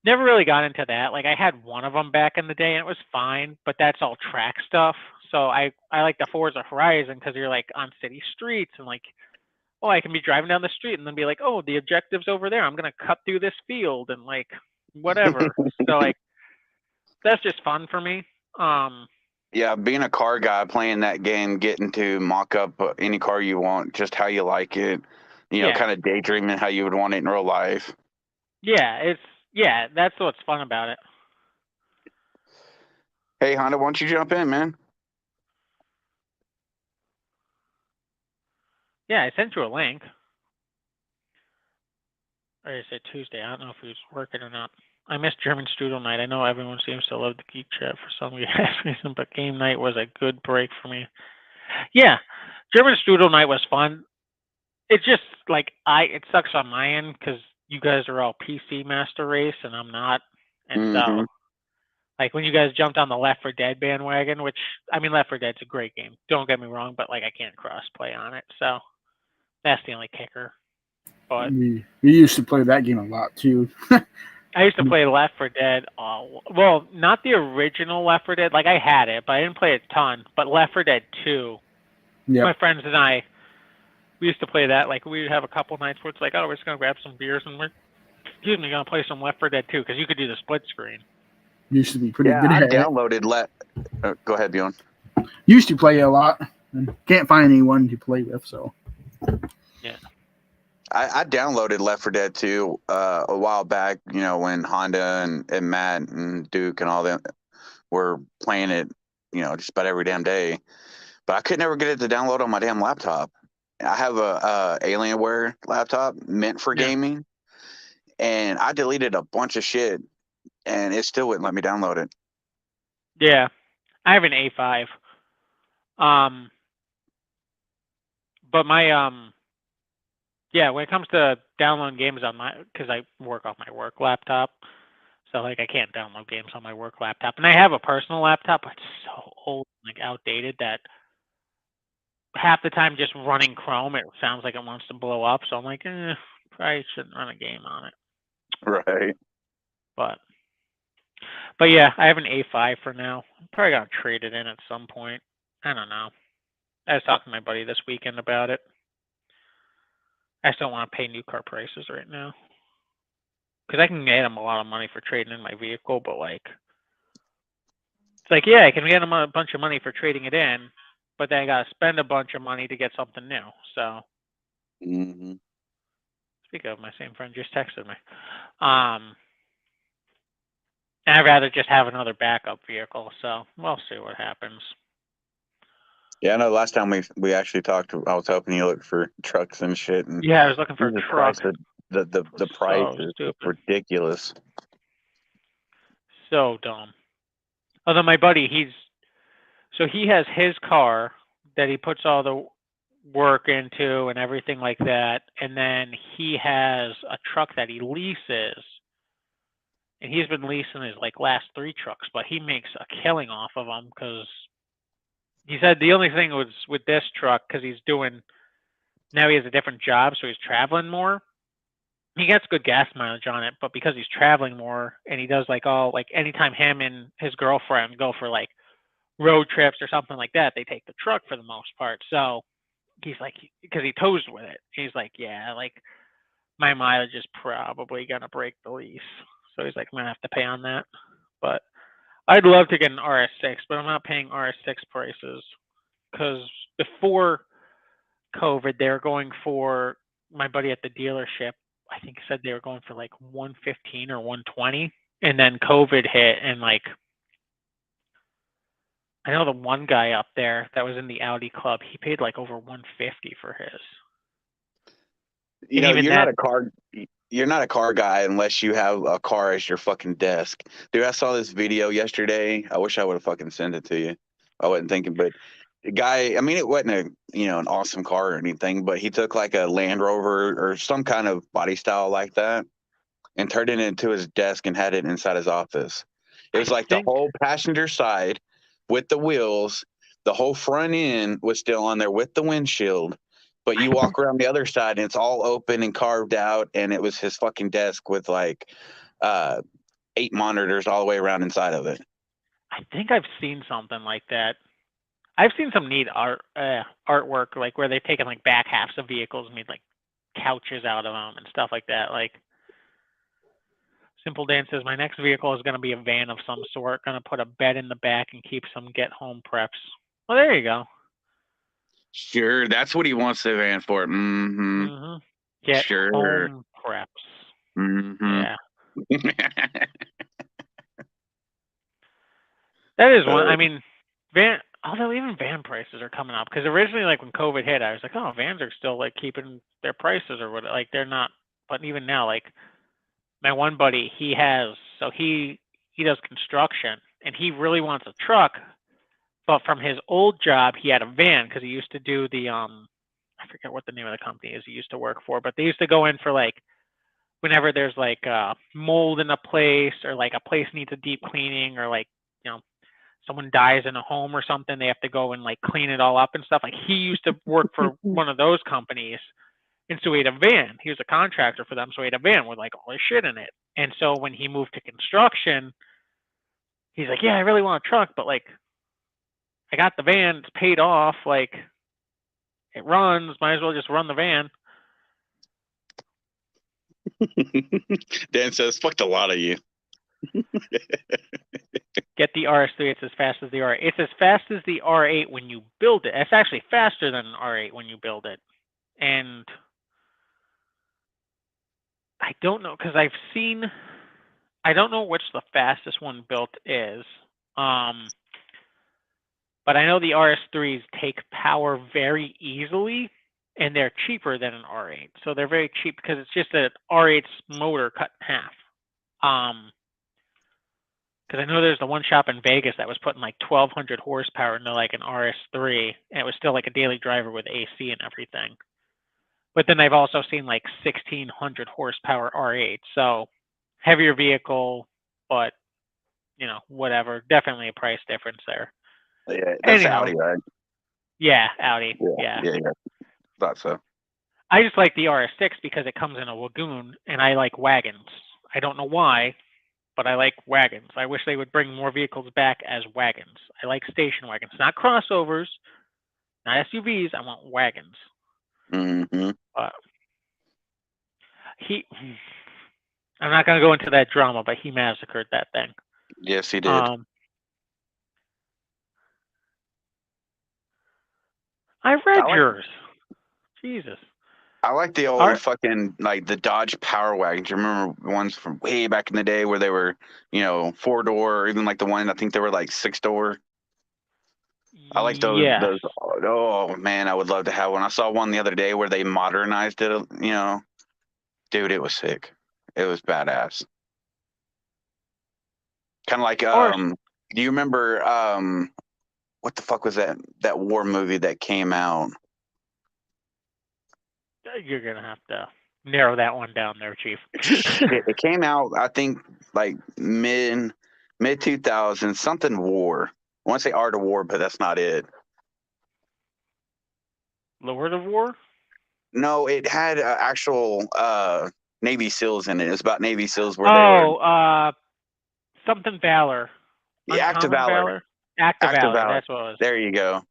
Never really got into that. Like I had one of them back in the day and it was fine, but that's all track stuff. So I like the Forza Horizon because you're like on city streets and like, oh, I can be driving down the street and then be like, oh, the objective's over there. I'm gonna cut through this field and like whatever. So like that's just fun for me. Yeah, being a car guy, playing that game, getting to mock up any car you want, just how you like it. Yeah. Kind of daydreaming how you would want it in real life. Yeah, that's what's fun about it. Hey, Honda, why don't you jump in, man? Yeah, I sent you a link. Or is it Tuesday? I don't know if he was working or not. I missed German Strudel night. I know everyone seems to love the Geek Chat for some reason, but game night was a good break for me. Yeah, German Strudel night was fun. It's just like it sucks on my end because you guys are all PC Master Race and I'm not, and so like when you guys jumped on the Left 4 Dead bandwagon, which I mean Left 4 Dead's a great game. Don't get me wrong, but like I can't cross play on it, so that's the only kicker. But we used to play that game a lot too. I used to play Left 4 Dead. Well, not the original Left 4 Dead. Like I had it, but I didn't play it a ton. But Left 4 Dead 2. Yeah. My friends and I, we used to play that. Like we would have a couple nights where it's like, oh, we're just gonna grab some beers and we're gonna play some Left 4 Dead 2 because you could do the split screen. Used to be pretty Yeah, good I at it. downloaded go ahead, Bjorn. Used to play a lot and can't find anyone to play with, so. Yeah. I downloaded Left 4 Dead 2 a while back, when Honda and Matt and Duke and all them were playing it, just about every damn day. But I could never get it to download on my damn laptop. I have a Alienware laptop meant for gaming, and I deleted a bunch of shit, and it still wouldn't let me download it. Yeah, I have an A5. But my yeah, when it comes to downloading games on because I work off my work laptop, so like I can't download games on my work laptop, and I have a personal laptop, but it's so old, like outdated that half the time just running Chrome, it sounds like it wants to blow up. So I'm like, probably shouldn't run a game on it. Right. But yeah, I have an A5 for now. I'm probably gonna trade it in at some point. I don't know. I was talking to my buddy this weekend about it. I just don't want to pay new car prices right now. Because I can get him a lot of money for trading in my vehicle, but like, it's like, yeah, I can get him a bunch of money for trading it in, but then I gotta spend a bunch of money to get something new. So, speaking of, my same friend just texted me. And I'd rather just have another backup vehicle. So we'll see what happens. Yeah, I know. Last time we actually talked, I was helping you look for trucks and shit. And yeah, I was looking for a truck. The price is stupid. ridiculous. So dumb. Although my buddy, he has his car that he puts all the work into and everything like that, and then he has a truck that he leases, and he's been leasing his like last 3 trucks, but he makes a killing off of them because he said the only thing was with this truck because now he has a different job, so he's traveling more. He gets good gas mileage on it, but because he's traveling more and he does like anytime him and his girlfriend go for like road trips or something like that, they take the truck for the most part. So he's like, because he tows with it, he's like, yeah, like my mileage is probably gonna break the lease. So he's like, I'm gonna have to pay on that. But I'd love to get an RS6, but I'm not paying RS6 prices because before COVID, they were going for my buddy at the dealership. I think said they were going for like 115 or 120, and then COVID hit, and like I know the one guy up there that was in the Audi club, he paid like over 150 for his. You And know, even you're not a car guy unless you have a car as your fucking desk. Dude, I saw this video yesterday. I wish I would have fucking sent it to you. I wasn't thinking, but the guy, I mean, it wasn't an awesome car or anything, but he took like a Land Rover or some kind of body style like that and turned it into his desk and had it inside his office. It was I like the think whole passenger side with the wheels, the whole front end was still on there with the windshield. But you walk around the other side and it's all open and carved out, and it was his fucking desk with like 8 monitors all the way around inside of it. I think I've seen something like that. I've seen some neat artwork, like where they've taken like back halves of vehicles and made like couches out of them and stuff like that. Like Simple Dan says, my next vehicle is going to be a van of some sort. Going to put a bed in the back and keep some get-home preps. Well, there you go. Sure, that's what he wants the van for. Mm-hmm. Mm-hmm. Get Sure. home preps. Mm-hmm. Yeah. That is one. I mean, although even van prices are coming up, because originally, like when COVID hit, I was like, oh, vans are still like keeping their prices or what? Like they're not. But even now, like my one buddy, he does construction, and he really wants a truck. But from his old job, he had a van because he used to do the I forget what the name of the company is he used to work for, but they used to go in for like whenever there's like mold in a place or like a place needs a deep cleaning or like someone dies in a home or something, they have to go and like clean it all up and stuff. Like he used to work for one of those companies, and so he had a van. He was a contractor for them, so he had a van with like all his shit in it. And so when he moved to construction, he's like, yeah, I really want a truck, but like I got the van, it's paid off, like it runs, might as well just run the van. Dan says, fucked a lot of you. Get the RS3, it's as fast as the R8. It's as fast as the R8 when you build it. It's actually faster than an R8 when you build it. And I don't know, because I don't know which the fastest one built is. But I know the RS3s take power very easily, and they're cheaper than an R8. So they're very cheap because it's just an R8's motor cut in half. Because I know there's the one shop in Vegas that was putting like 1,200 horsepower into like an RS3, and it was still like a daily driver with AC and everything. But then I've also seen like 1,600 horsepower R8. So heavier vehicle, but whatever. Definitely a price difference there. Yeah, that's Audi, right? Yeah, Audi. Yeah. Thought so. I just like the RS6 because it comes in a Lagoon, and I like wagons. I don't know why, but I like wagons. I wish they would bring more vehicles back as wagons. I like station wagons, not crossovers, not SUVs. I want wagons. Mm-hmm. I'm not going to go into that drama, but he massacred that thing. Yes, he did. I read yours. Jesus. I like the old fucking, like the Dodge Power Wagons. You remember ones from way back in the day where they were, 4-door, or even like the one, I think they were like 6-door. I like those. Yeah. Those. Oh man, I would love to have one. I saw one the other day where they modernized it. Dude, it was sick. It was badass. Kind of like do you remember what the fuck was that war movie that came out? You're gonna have to narrow that one down there, Chief. It came out, I think, like mid 2000s, something war. I want to say Art of War, but that's not it. Lord of War? No, it had actual Navy SEALs in it. It's about Navy SEALs where they were. Something Valor. Yeah, Act of Valor. Active Active Valor, Valor. that's what it was. There you go.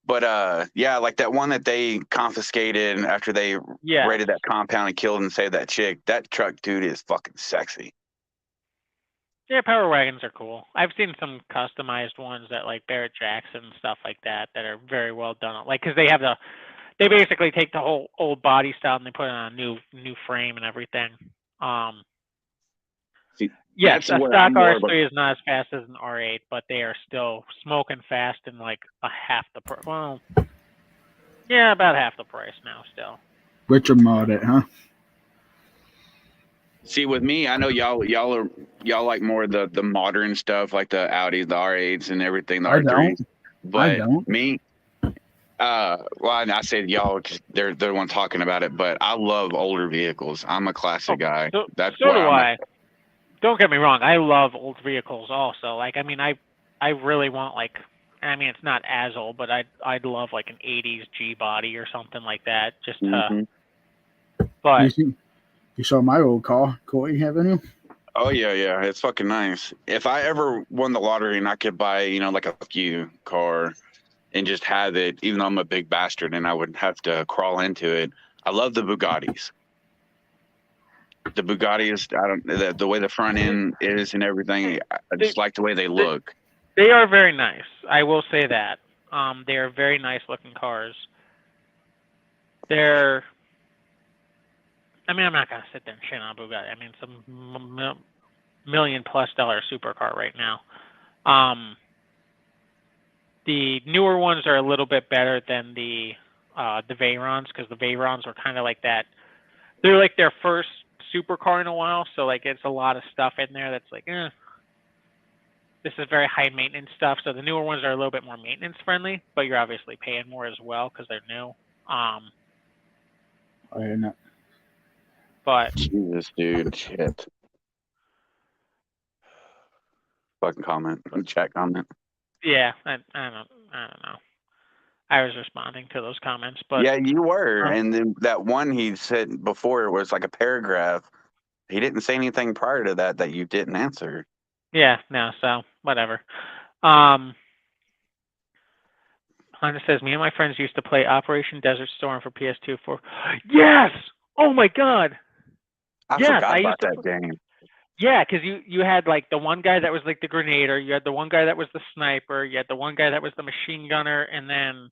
But yeah, like that one that they confiscated after they Yeah. raided that compound and killed and saved that chick. That truck, dude, is fucking sexy. Yeah, Power Wagons are cool. I've seen some customized ones that like Barrett Jackson and stuff like that that are very well done. Like, because they basically take the whole old body style and they put it on a new frame and everything. See, Yes, that's a where stock I'm more of a- RS3 is not as fast as an R8, but they are still smoking fast in like a half the price. Well, yeah, about half the price now still. Richer mod it, huh? See, with me, I know y'all like more of the modern stuff, like the Audis, the R8s, and everything, the I R3s. don't. But don't. me, well, I said y'all, just they're the one talking about it. But I love older vehicles. I'm a classic guy. That's So what do I'm. I. Don't get me wrong. I love old vehicles also. Like, I mean, I really want like, I mean, it's not as old, but I'd love like an 80s G body or something like that. Just to, Mhm. but You saw my old car, Corey, haven't you? Oh yeah, it's fucking nice. If I ever won the lottery and I could buy, like a few car and just have it, even though I'm a big bastard and I would have to crawl into it. I love the Bugattis. The Bugattis, I don't the way the front end is and everything. I just like the way they look. They are very nice. I will say that. They are very nice looking cars. I mean, I'm not gonna sit there and shit on Bugatti. I mean, it's a $1 million+ supercar right now. The newer ones are a little bit better than the Veyrons, because the Veyrons were kind of like that. They're like their first supercar in a while, so like it's a lot of stuff in there that's like, this is very high maintenance stuff. So the newer ones are a little bit more maintenance friendly, but you're obviously paying more as well because they're new. I don't know. But Jesus, dude, shit. Fucking comment, chat comment. yeah, I don't know. I was responding to those comments, but Yeah, you were. And then that one he said before was like a paragraph. He didn't say anything prior to that you didn't answer. yeah, no, so whatever. Honda says, me and my friends used to play Operation Desert Storm for PS2 for yes! Oh my god! I Yes, forgot I about used to that game. Yeah, because you had like the one guy that was like the grenader, you had the one guy that was the sniper, you had the one guy that was the machine gunner, and then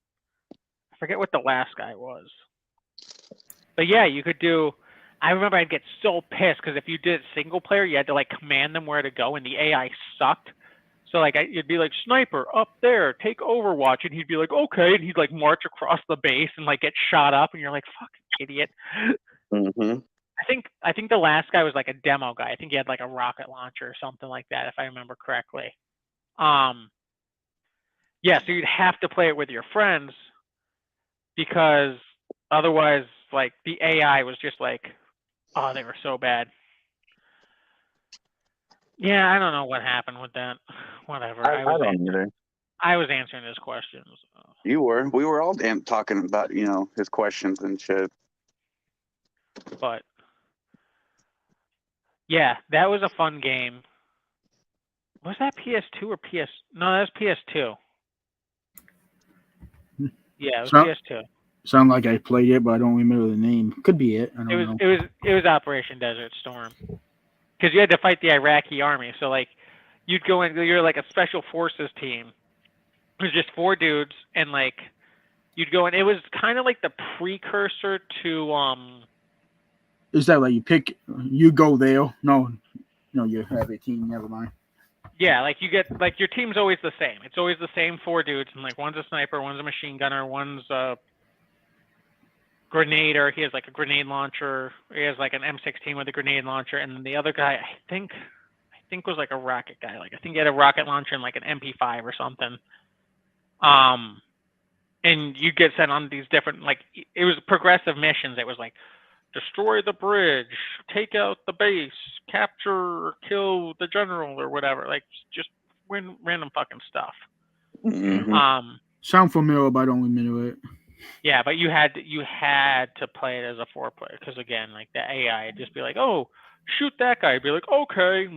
I forget what the last guy was. But yeah, you could do. I remember I'd get so pissed because if you did single player, you had to like command them where to go, and the AI sucked. So like you'd be like, sniper up there, take Overwatch, and he'd be like, okay, and he'd like march across the base and like get shot up, and you're like, fucking idiot. Mm-hmm. I think the last guy was like a demo guy. I think he had like a rocket launcher or something like that, if I remember correctly. Yeah, so you'd have to play it with your friends because otherwise, like the AI was just like, oh, they were so bad. Yeah, I don't know what happened with that. Whatever. I don't either. I was answering his questions. You were. We were all talking about his questions and shit. But yeah, that was a fun game. Was that PS2 or PS? No, that was PS2. Yeah, it was PS2. Sound like I played it, but I don't remember the name. Could be it. I don't know. It was Operation Desert Storm. Because you had to fight the Iraqi army. So like you'd go in, you're like a special forces team. It was just 4 dudes, and like you'd go in. It was kind of like the precursor to Is that like you go there? No, you have a team. Never mind. Yeah, like you get like your team's always the same. It's always the same 4 dudes, and like one's a sniper, one's a machine gunner, one's a grenader. He has like a grenade launcher. He has like an M16 with a grenade launcher, and then the other guy I think was like a rocket guy. Like I think he had a rocket launcher and like an MP5 or something. And you get sent on these different, like, it was progressive missions. It was like, destroy the bridge, take out the base, capture or kill the general or whatever. Like, just random fucking stuff. Mm-hmm. Sound familiar, but I don't remember it. Yeah, but you had to play it as a 4-player because again, like the AI would just be like, oh, shoot that guy. I'd be like, okay.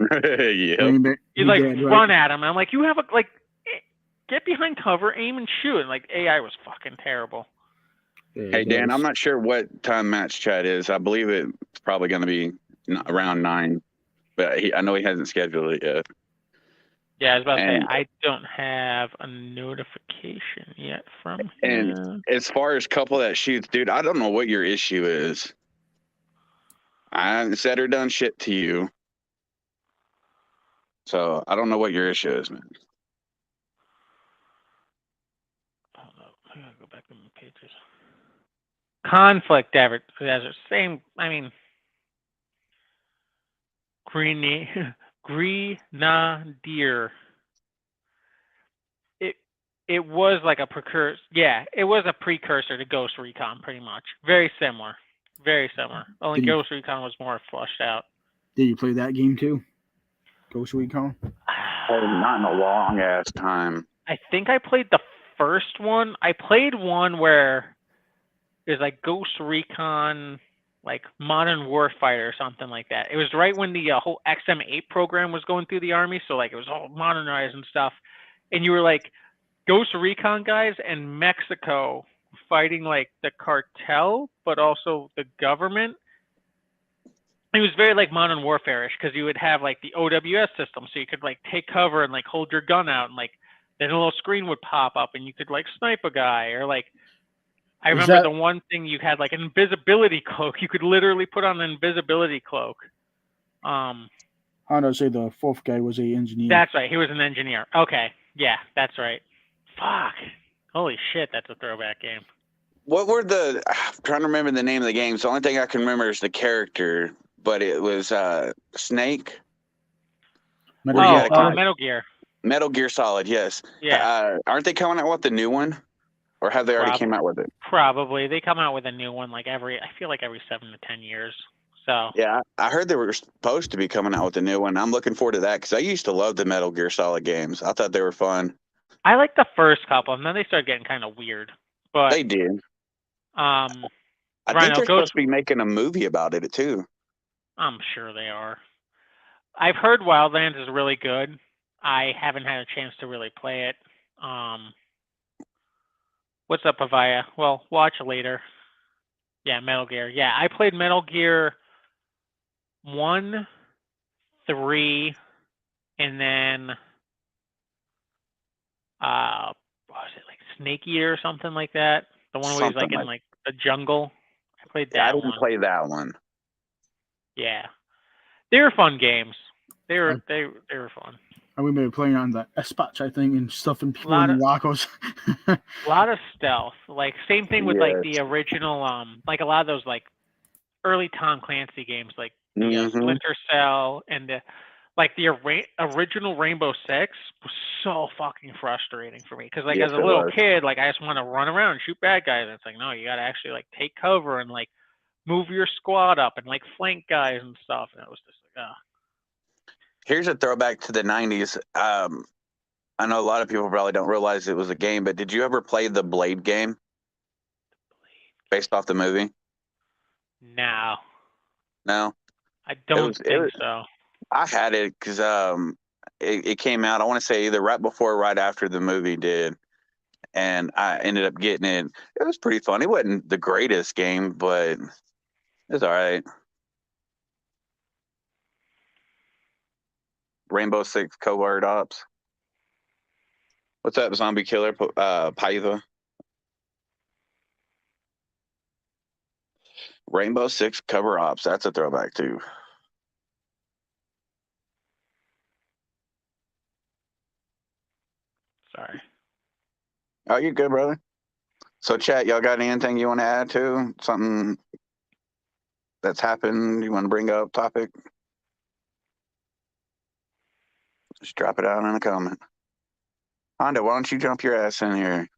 Yeah. You'd like run at him. And I'm like, you have get behind cover, aim and shoot. And like AI was fucking terrible. Hey Dan, I'm not sure what time match chat is. I believe it's probably going to be around 9, but I know he hasn't scheduled it yet. Yeah, I was about to say And- I don't have a notification yet from him. And as far as couple that shoots, dude, I don't know what your issue is. I haven't said or done shit to you, so I don't know what your issue is, man. Hold up, I gotta go back to my pages. Conflict Desert, same. I mean, Grenadier. It was like a precursor. Yeah, it was a precursor to Ghost Recon, pretty much. Very similar. Very similar. Only Ghost Recon was more flushed out. Did you play that game too? Ghost Recon? Oh, not in a long ass time. I think I played the first one. I played one where there's like Ghost Recon, like Modern Warfighter or something like that. It was right when the whole XM8 program was going through the army, so like it was all modernized and stuff. And you were like Ghost Recon guys in Mexico fighting like the cartel, but also the government. It was very like Modern Warfare-ish because you would have like the OWS system, so you could like take cover and like hold your gun out, and like then a little screen would pop up and you could like snipe a guy, or like I remember the one thing you had like an invisibility cloak. You could literally put on an invisibility cloak. How do I say the fourth guy was an engineer? That's right. He was an engineer. Okay. Yeah, that's right. Fuck. Holy shit, that's a throwback game. What were I'm trying to remember the name of the games. The only thing I can remember is the character, but it was Snake. Metal Gear. Metal Gear Solid, yes. Yeah. Aren't they coming out with the new one? Or have they already came out with it? Probably. They come out with a new one like I feel like every 7 to 10 years. So yeah, I heard they were supposed to be coming out with a new one. I'm looking forward to that because I used to love the Metal Gear Solid games. I thought they were fun. I liked the first couple, and then they started getting kind of weird. But they did. I think they're supposed to be making a movie about it too. I'm sure they are. I've heard Wildlands is really good. I haven't had a chance to really play it. What's up, Avaya? Well, watch later. Yeah, Metal Gear. Yeah, I played Metal Gear 1, 3, and then what was it, like Snake Eater or something like that? The one where he's like in like the jungle. I played that one. I didn't play that one. Yeah. They were fun games. They were fun. I remember playing on the Espach, I think, and stuffing people in the lockers. A lot of stealth. Like same thing with like the original, like a lot of those like early Tom Clancy games, like the Splinter Cell and the original Rainbow Six was so fucking frustrating for me because like as a little kid, like I just want to run around and shoot bad guys. And it's like no, you got to actually like take cover and like move your squad up and like flank guys and stuff. And it was just like Here's a throwback to the 90s. I know a lot of people probably don't realize it was a game, but did you ever play the Blade game? Based off the movie? No. No? I don't think so. I had it because it came out, I want to say either right before or right after the movie did. And I ended up getting it. It was pretty fun. It wasn't the greatest game, but it was all right. Rainbow Six Covert Ops. What's up, Zombie Killer? Pytha. Rainbow Six Cover Ops. That's a throwback too. Sorry. Oh, you're good, brother. So, chat, y'all got anything you want to add to? Something that's happened you want to bring up, topic? Just drop it out in a comment. Honda, why don't you jump your ass in here?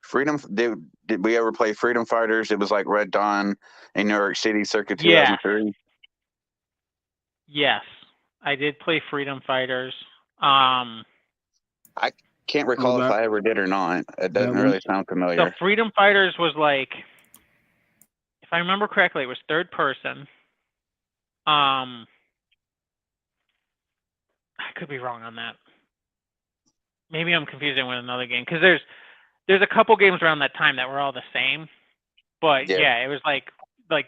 Freedom, did we ever play Freedom Fighters? It was like Red Dawn in New York City circa 2003. Yes, I did play Freedom Fighters. I can't recall if I ever did or not. It doesn't really sound familiar. The Freedom Fighters was like, if I remember correctly, it was third person. I could be wrong on that. maybe I'm confusing with another game because there's a couple games around that time that were all the same. But Yeah. yeah, it was like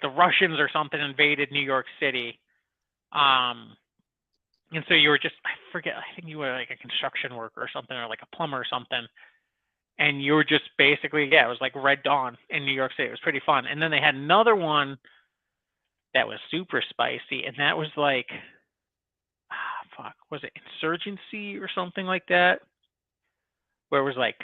the Russians or something invaded New York City. And so you were just, I forget, I think you were like a construction worker or something, or like a plumber or something. And you were just basically, yeah, it was like Red Dawn in New York City. It was pretty fun. And then they had another one that was super spicy, and that was like, was it Insurgency or something like that? Where it was like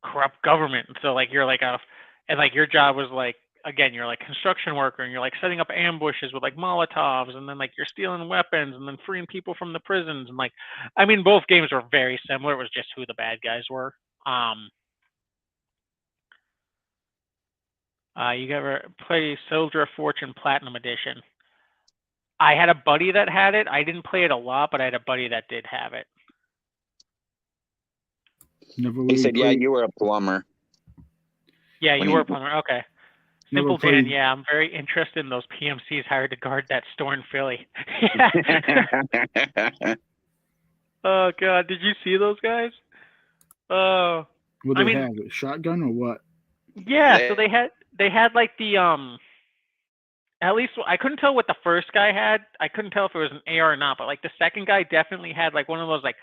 corrupt government. And so like you're like and like your job was like, again, you're like construction worker, and you're like setting up ambushes with like Molotovs, and then like you're stealing weapons, and then freeing people from the prisons, and like, I mean, both games were very similar. It was just who the bad guys were. You ever play Soldier of Fortune Platinum Edition? I had a buddy that had it. I didn't play it a lot, but I had a buddy that did have it. Never He really said, "Yeah, played- you were a plumber." Yeah, When you were a plumber. Okay. Never Simple Dan, played- yeah, I'm very interested in those PMCs hired to guard that store in Philly. Oh God, did you see those guys? Oh, What I they mean- have? A shotgun or what? yeah. So they had like the At least I couldn't tell what the first guy had. I couldn't tell if it was an AR or not. But like the second guy definitely had like one of those like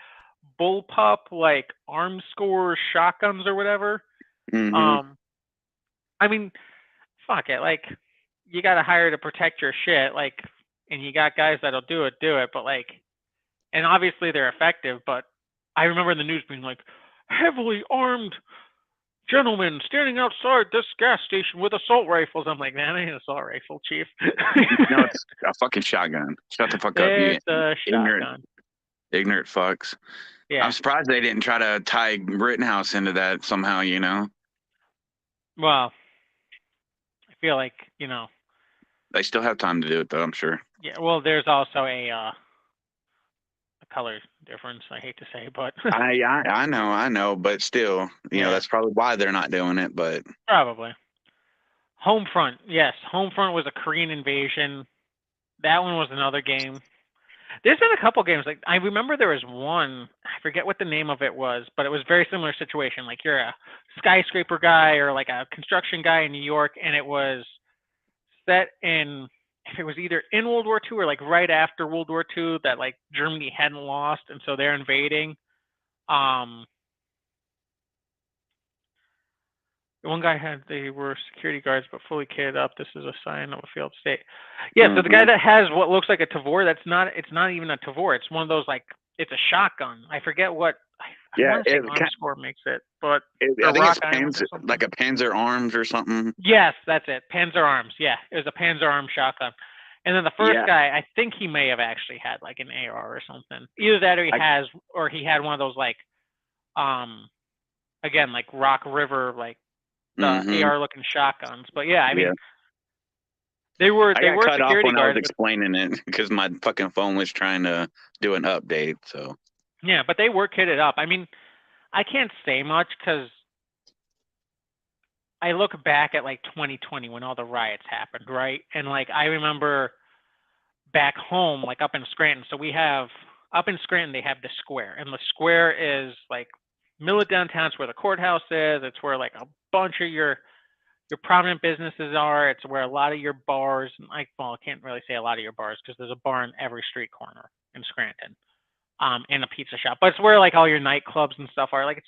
bullpup like arm score shotguns or whatever. Mhm. I mean, fuck it. Like, you got to hire to protect your shit. Like, and you got guys that'll do it. But like, and obviously they're effective. But I remember in the news being like, heavily armed gentlemen standing outside this gas station with assault rifles. I'm like, man, I ain't an assault rifle, chief. No, it's a fucking shotgun. Shut the fuck up, you It's a shotgun. ignorant fucks. Yeah. I'm surprised they didn't try to tie Rittenhouse into that somehow. You know, Well, I feel like, they still have time to do it, though. I'm sure. yeah. Well, there's also a color difference. I hate to say, but I know, but still, Yeah. that's probably why they're not doing it. But probably. Homefront, yes. Homefront was a Korean invasion. That one was another game. There's been a couple games. Like, I remember there was one, I forget what the name of it was, but it was a very similar situation. Like, you're a skyscraper guy or like a construction guy in New York, and it was set in, if it was either in World War II or like right after World War II, that like Germany hadn't lost, and so they're invading. One guy they were security guards but fully kitted up. This is a sign of a failed state. Yeah, so the guy that has what looks like a Tavor, it's not even a Tavor. It's one of those, like, it's a shotgun. I forget what. I want to say Arm Score makes it, but I think it's Panzer, like a Panzer Arms or something. yes, that's it. Panzer Arms. Yeah, it was a Panzer Arms shotgun. And then the first guy, I think he may have actually had like an AR or something. Either that, or he had one of those like, again, like Rock River, like the AR looking shotguns. But yeah, I mean, they were cut off security when I was guards. explaining it because my fucking phone was trying to do an update. So yeah, but they were kitted up. I mean, I can't say much because I look back at like 2020 when all the riots happened, right? And like I remember back home, like up in Scranton. So we have up in Scranton, they have the square, and the square is like middle of downtown. It's where the courthouse is. It's where like a bunch of your prominent businesses are. It's where a lot of your bars, I can't really say a lot of your bars because there's a bar in every street corner in Scranton, and a pizza shop. But it's where like all your nightclubs and stuff are. Like it's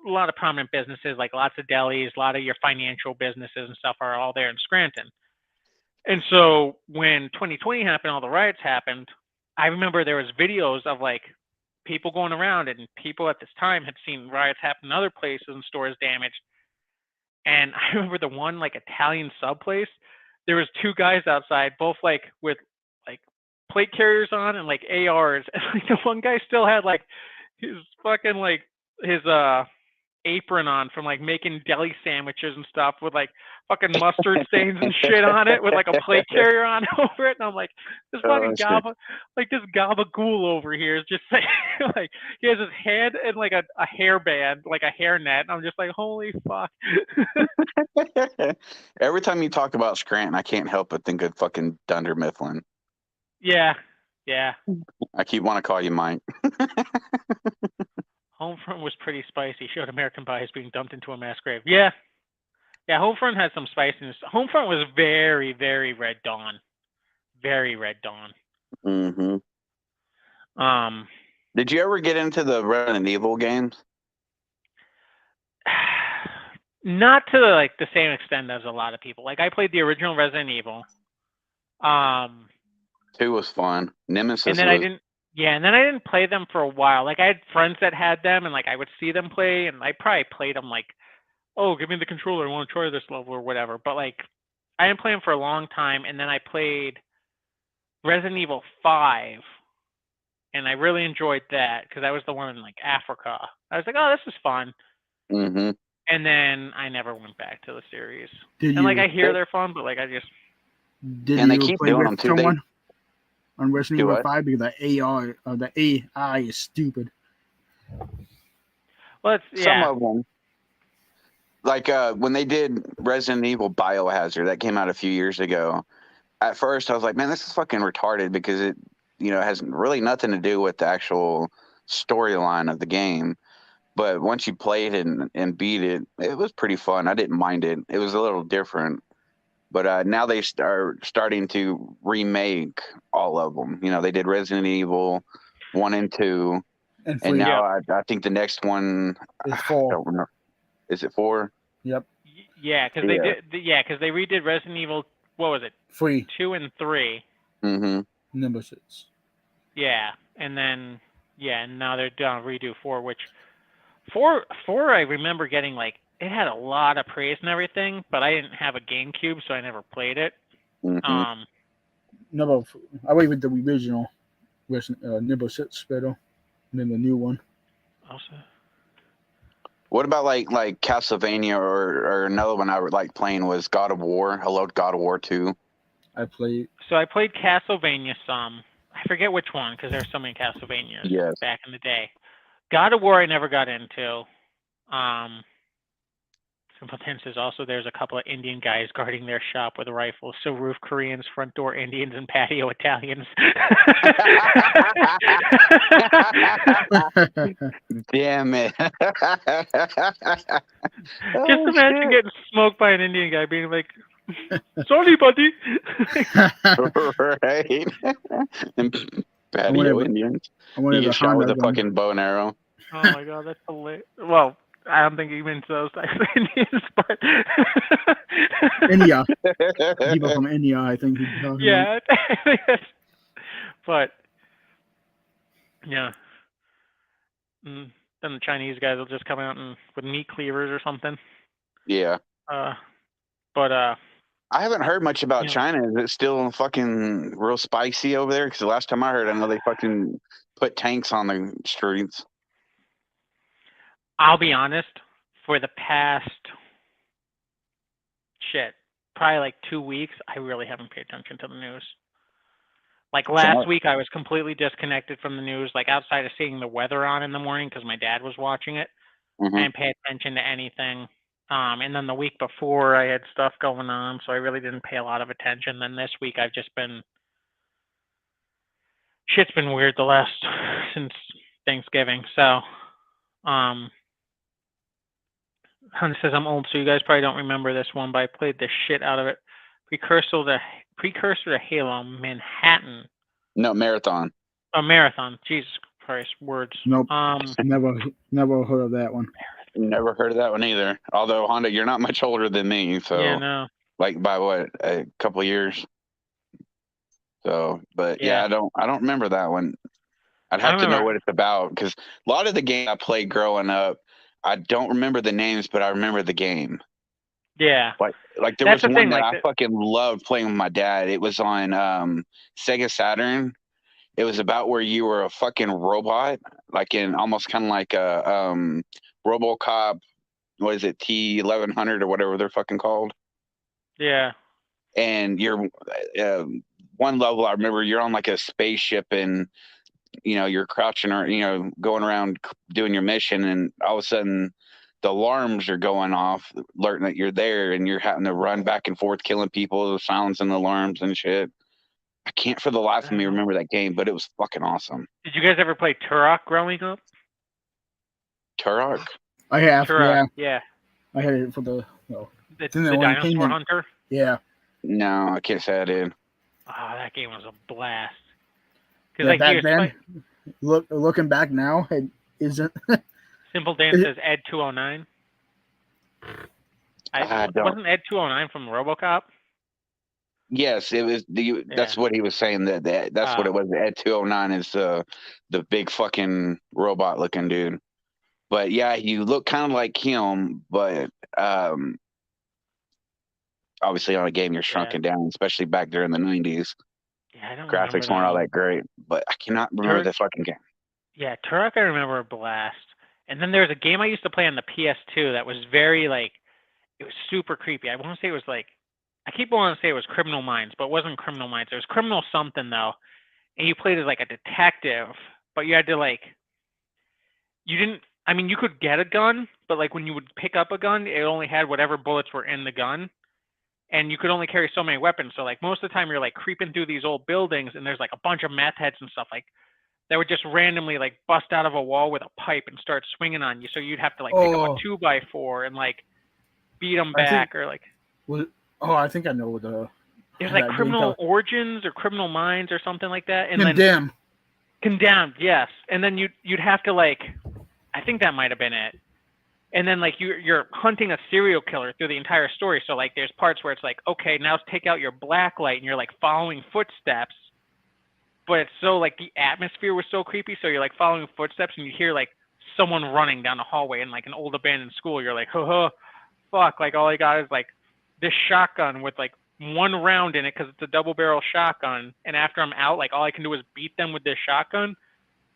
a lot of prominent businesses, like lots of delis, a lot of your financial businesses and stuff are all there in Scranton. And so when 2020 happened, all the riots happened, I remember there was videos of like people going around, and people at this time had seen riots happen in other places and stores damaged. And I remember the one like Italian sub place, there was two guys outside, both like with like plate carriers on and like ARs. And like the one guy still had like his fucking like his apron on from like making deli sandwiches and stuff with like fucking mustard stains and shit on it with like a plate carrier on over it. And I'm like, this fucking this gabagool over here is just like he has his head in like a hairband, like a hairnet. And I'm just like, holy fuck. Every time you talk about Scranton, I can't help but think of fucking Dunder Mifflin. Yeah. I keep want to call you Mike. Homefront was pretty spicy. Showed American bias being dumped into a mass grave. Yeah. Yeah, Homefront had some spiciness. Homefront was very, very Red Dawn. Very Red Dawn. Mm-hmm. Um, Did you ever get into the Resident Evil games? not to like the same extent as a lot of people. Like I played the original Resident Evil. 2 was fun. Nemesis And then was. I didn't. Yeah, and then I didn't play them for a while. Like I had friends that had them, and like I would see them play, and I probably played them like, oh, give me the controller, I want to try this level or whatever. But like, I didn't play them for a long time, and then I played Resident Evil 5, and I really enjoyed that because that was the one in like Africa. I was like, oh, this is fun. Mm-hmm. And then I never went back to the series. Did And like you I hear they're fun, but like I just did And they you keep play doing with them, too. someone on Resident Do Evil what? 5 because the AI is stupid. well, it's Some yeah. of them. Like when they did Resident Evil Biohazard, that came out a few years ago. At first, I was like, man, this is fucking retarded because it, has really nothing to do with the actual storyline of the game. But once you played it and beat it, it was pretty fun. I didn't mind it. It was a little different. But now they are starting to remake all of them. They did Resident Evil 1 and 2. And And 3 now I think the next one, is I 4. don't remember. Is it 4? Yep. Yeah, because they did. Yeah, because they redid Resident Evil. What was it? 3 2 and 3. Mm-hmm. Nemesis. Yeah, and then and now they're done redo 4, which 4 I remember getting like it had a lot of praise and everything, but I didn't have a GameCube, so I never played it. Mm-hmm. No, I went with the original Nemesis better than the new one. Also, What about like Castlevania or another one I would like playing was God of War. I loved God of War 2. I played. so I played Castlevania some. I forget which one because there's so many Castlevanias Yes. back in the day. God of War I never got into. Simple Tenses also there's a couple of Indian guys guarding their shop with rifles. So roof Koreans, front door Indians, and patio Italians. Damn it. Just imagine getting smoked by an Indian guy being like, sorry, buddy. Right. And patio whatever. Indians. I You wanted get the shot with Honda a gun. fucking bow and arrow. Oh my god, that's hilarious. Well, I don't think even those types of Indians, but India. People from India, I think. yeah, but yeah. Then the Chinese guys will just come out and with meat cleavers or something. Yeah. But I haven't heard much about Yeah. China. Is it still fucking real spicy over there? Because the last time I heard, I know they fucking put tanks on the streets. I'll be honest, for the past probably like 2 weeks, I really haven't paid attention to the news. Like last week, I was completely disconnected from the news, like outside of seeing the weather on in the morning because my dad was watching it. Mhm. I didn't pay attention to anything. And then the week before, I had stuff going on, so I really didn't pay a lot of attention. Then this week, I've just been shit's been weird since Thanksgiving. So, Hunter says I'm old, so you guys probably don't remember this one, but I played the shit out of it. Precursor to Halo, Manhattan. No, Marathon. A Marathon. Jesus Christ, words. Nope. Never heard of that one. Never heard of that one either. Although Honda, you're not much older than me, so Yeah, no. like by what, a couple of years. So, but yeah, Yeah. I don't remember that one. I'd have to know what it's about because a lot of the game I played growing up, I don't remember the names, but I remember the game. Yeah. Like there That's was the one thing, that like I fucking loved playing with my dad. It was on Sega Saturn. It was about where you were a fucking robot, like in almost kind of like a RoboCop. What is it, T-1100 or whatever they're fucking called? Yeah. And you're one level I remember you're on like a spaceship and you're crouching or going around doing your mission, and all of a sudden the alarms are going off alerting that you're there, and you're having to run back and forth killing people, silencing the alarms and shit. I can't for the life of me remember that game, but it was fucking awesome. Did you guys ever play Turok growing up? Turok? I have, Turok, yeah. I had it for the, the Isn't that one that came dinosaur in- hunter. yeah. No, I can't say I did. Oh, that game was a blast. Yeah, Because like back you then, looking back now, it isn't. Simple Dan says Ed 209. I don't. Wasn't Ed 209 from RoboCop? Yes, it was. That's Yeah. what he was saying. That's what it was. Ed 209 is the big fucking robot looking dude. But yeah, you look kind of like him, but obviously on a game you're shrunken down, especially back there in the 90s. Yeah, I don't Graphics remember weren't all name. that great, but I cannot remember the fucking game. Yeah, Turok I remember a blast. And then there was a game I used to play on the PS2 that was very like, it was super creepy. I want to say it was like, I keep wanting to say it was Criminal Minds, but it wasn't Criminal Minds. It was Criminal something though. And you played as like a detective, but you had to like, you didn't, I mean, you could get a gun, but like when you would pick up a gun, it only had whatever bullets were in the gun. And you could only carry so many weapons. So like most of the time you're like creeping through these old buildings and there's like a bunch of meth heads and stuff like that would just randomly like bust out of a wall with a pipe and start swinging on you. So you'd have to like pick up a 2x4 and like beat them back or like. I think I know what the. It was like Criminal Origins or Criminal Minds or something like that. And Condemned. Condemned, yes. And then you'd have to like, I think that might have been it. And then like you're hunting a serial killer through the entire story. So like there's parts where it's like, okay, now take out your black light and you're like following footsteps. But it's so like the atmosphere was so creepy. So you're like following footsteps and you hear like someone running down the hallway in like an old abandoned school. You're like, fuck. Like all I got is like this shotgun with like one round in it because it's a double barrel shotgun. And after I'm out, like all I can do is beat them with this shotgun.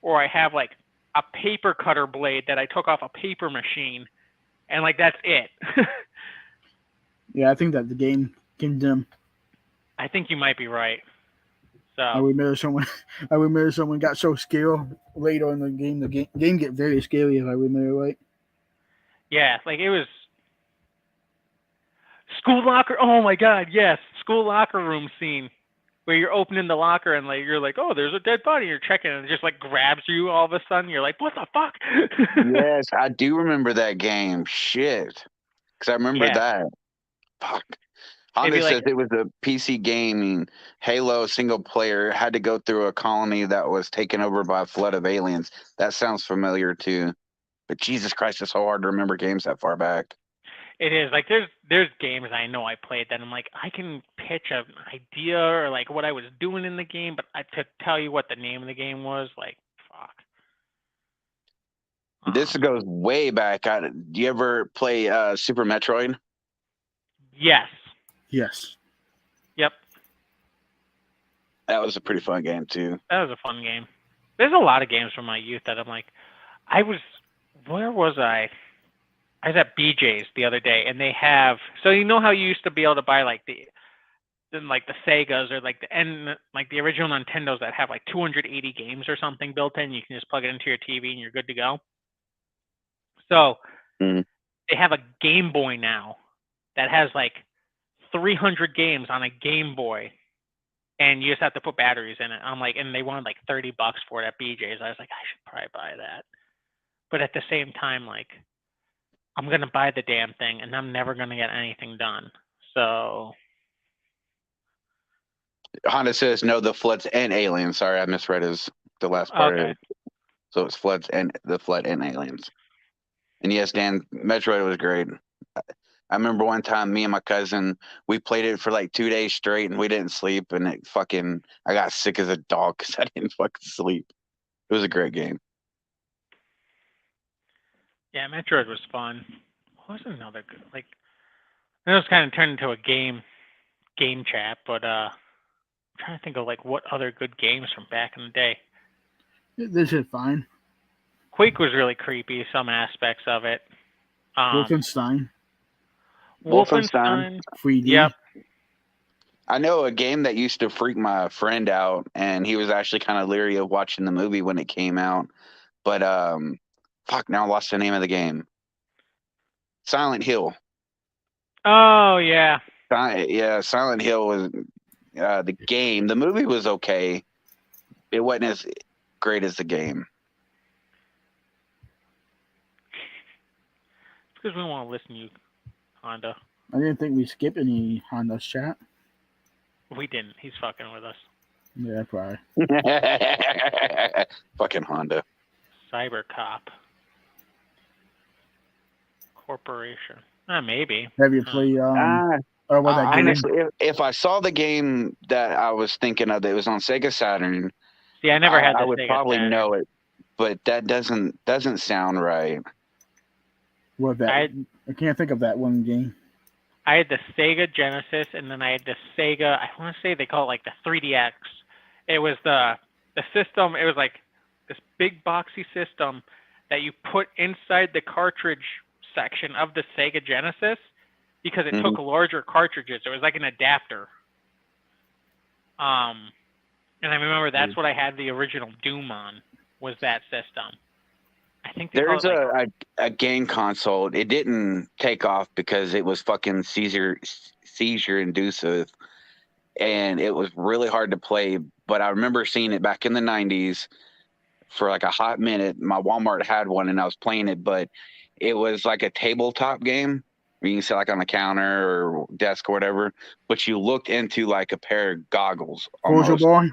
Or I have like a paper cutter blade that I took off a paper machine. And like that's it. Yeah, I think that the game Condemned. I think you might be right. So I remember someone got so scared later in the game. The game get very scary if I remember right. yeah, like it was school locker. Oh my god, yes, school locker room scene where you're opening the locker and like you're like, oh, there's a dead body. You're checking and it just like grabs you all of a sudden. You're like, what the fuck? Yes, I do remember that game. Shit, because I remember that. Fuck. Honda says it was a PC gaming Halo single player, had to go through a colony that was taken over by a flood of aliens. That sounds familiar too. But Jesus Christ, it's so hard to remember games that far back. It is. Like there's games I know I played that I'm like, I can pitch an idea or like what I was doing in the game, but to tell you what the name of the game was, like, fuck. This goes way back. Do you ever play Super Metroid? Yes. Yes. Yep. That was a pretty fun game too. That was a fun game. There's a lot of games from my youth that I'm like, where was I? I was at BJ's the other day, and they have. So you know how you used to be able to buy like the Segas or like the original Nintendos that have like 280 games or something built in. You can just plug it into your TV and you're good to go. So they have a Game Boy now that has like 300 games on a Game Boy, and you just have to put batteries in it. I'm like, and they wanted like $30 for it at BJ's. I was like, I should probably buy that. But at the same time, like, I'm going to buy the damn thing and I'm never going to get anything done. So. Honda says, no, the Floods and Aliens. Sorry, I misread the last part of it. So it's Floods and the Flood and Aliens. And yes, Dan, Metroid was great. I remember one time me and my cousin, we played it for like 2 days straight and we didn't sleep. And I got sick as a dog because I didn't fucking sleep. It was a great game. Yeah, Metroid was fun. What was another good? Like, it was kind of turned into a game chat, but I'm trying to think of like what other good games from back in the day. This is fine. Quake was really creepy, some aspects of it. Wolfenstein 3D. Yep. I know a game that used to freak my friend out, and he was actually kind of leery of watching the movie when it came out. But fuck, now I lost the name of the game. Silent Hill. Oh yeah. Yeah, Silent Hill was the game. The movie was okay. It wasn't as great as the game. because we want to listen to you, Honda. I didn't think we skipped any Honda's chat. We didn't. He's fucking with us. Yeah, probably. Fucking Honda. Cyber Cop Corporation. Maybe. Have you played or what that game? Honestly, if I saw the game that I was thinking of that was on Sega Saturn, See, I never had. I the would Sega probably Saturn. know it, but that doesn't sound right. What that? I can't think of that one game. I had the Sega Genesis, and then I had the Sega. I want to say they call it like the 3DX. It was the system. It was like this big boxy system that you put inside the cartridge section of the Sega Genesis because it took larger cartridges. It was like an adapter. And I remember that's what I had the original Doom on, was that system. I think there's a game console. It didn't take off because it was fucking seizure inducive, and it was really hard to play. But I remember seeing it back in the 90s for like a hot minute. My Walmart had one, and I was playing it, but it was like a tabletop game where you can sit like on a counter or desk or whatever, but you looked into like a pair of goggles. Forza Almost. Boy?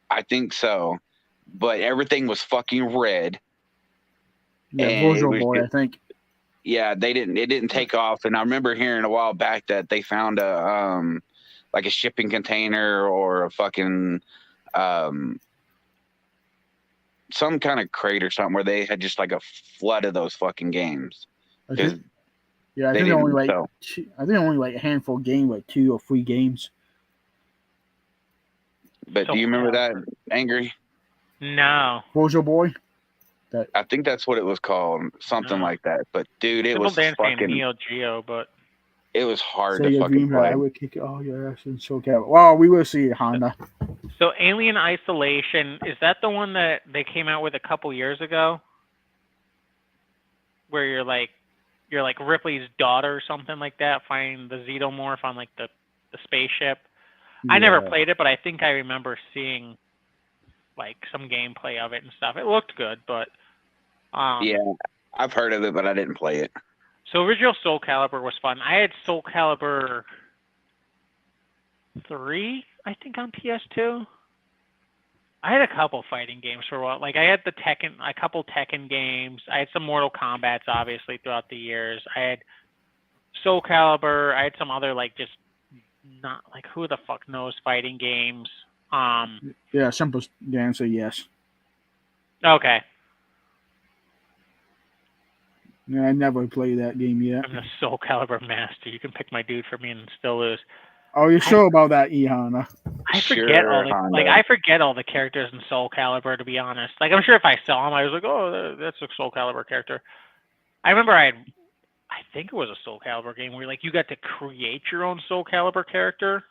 I think so, but everything was fucking red. Yeah, Forza Boy, I think. Yeah, it didn't take off. And I remember hearing a while back that they found a like a shipping container or a fucking some kind of crate or something where they had just like a flood of those fucking games. I think only like sell. I think only like a handful of games, like 2 or 3 games. But do you remember that, Angry? No. Forza Boy? I think that's what it was called, something like that. But dude, it was fucking Neo Geo, but it was hard Sega to fucking play. I would kick it. Oh yeah, that's so cool. Well, we will see Honda. So Alien Isolation, is that the one that they came out with a couple years ago? Where you're like Ripley's daughter or something like that, finding the Xenomorph on like the spaceship. Yeah. I never played it, but I think I remember seeing like some gameplay of it and stuff. It looked good, but yeah, I've heard of it, but I didn't play it. So original Soul Calibur was fun. I had Soul Calibur 3, I think, on PS2. I had a couple fighting games for a while. Like I had a couple Tekken games. I had some Mortal Kombats, obviously, throughout the years. I had Soul Calibur. I had some other like just not like who the fuck knows fighting games. Yeah, simple answer, yes. Okay. Yeah, I never played that game yet. I'm the Soul Calibur master. You can pick my dude for me and still lose. Oh, you're sure about that, Honda? I forget I forget all the characters in Soul Calibur, to be honest. Like I'm sure if I saw him, I was like, oh, that's a Soul Calibur character. I remember I think it was a Soul Calibur game where like you got to create your own Soul Calibur character.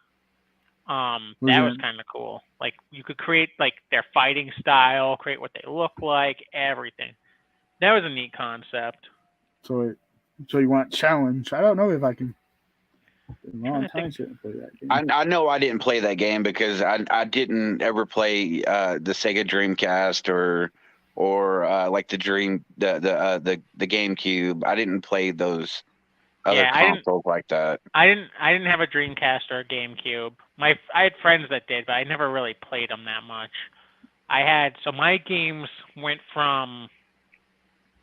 That was kind of cool. Like you could create like their fighting style, create what they look like, everything. That was a neat concept. So you want challenge? I don't know if I can. Long time since I played that game. I know I didn't play that game because I didn't ever play the Sega Dreamcast or like the GameCube. I didn't play those other consoles like that. I didn't have a Dreamcast or a GameCube. I had friends that did, but I never really played them that much. My games went from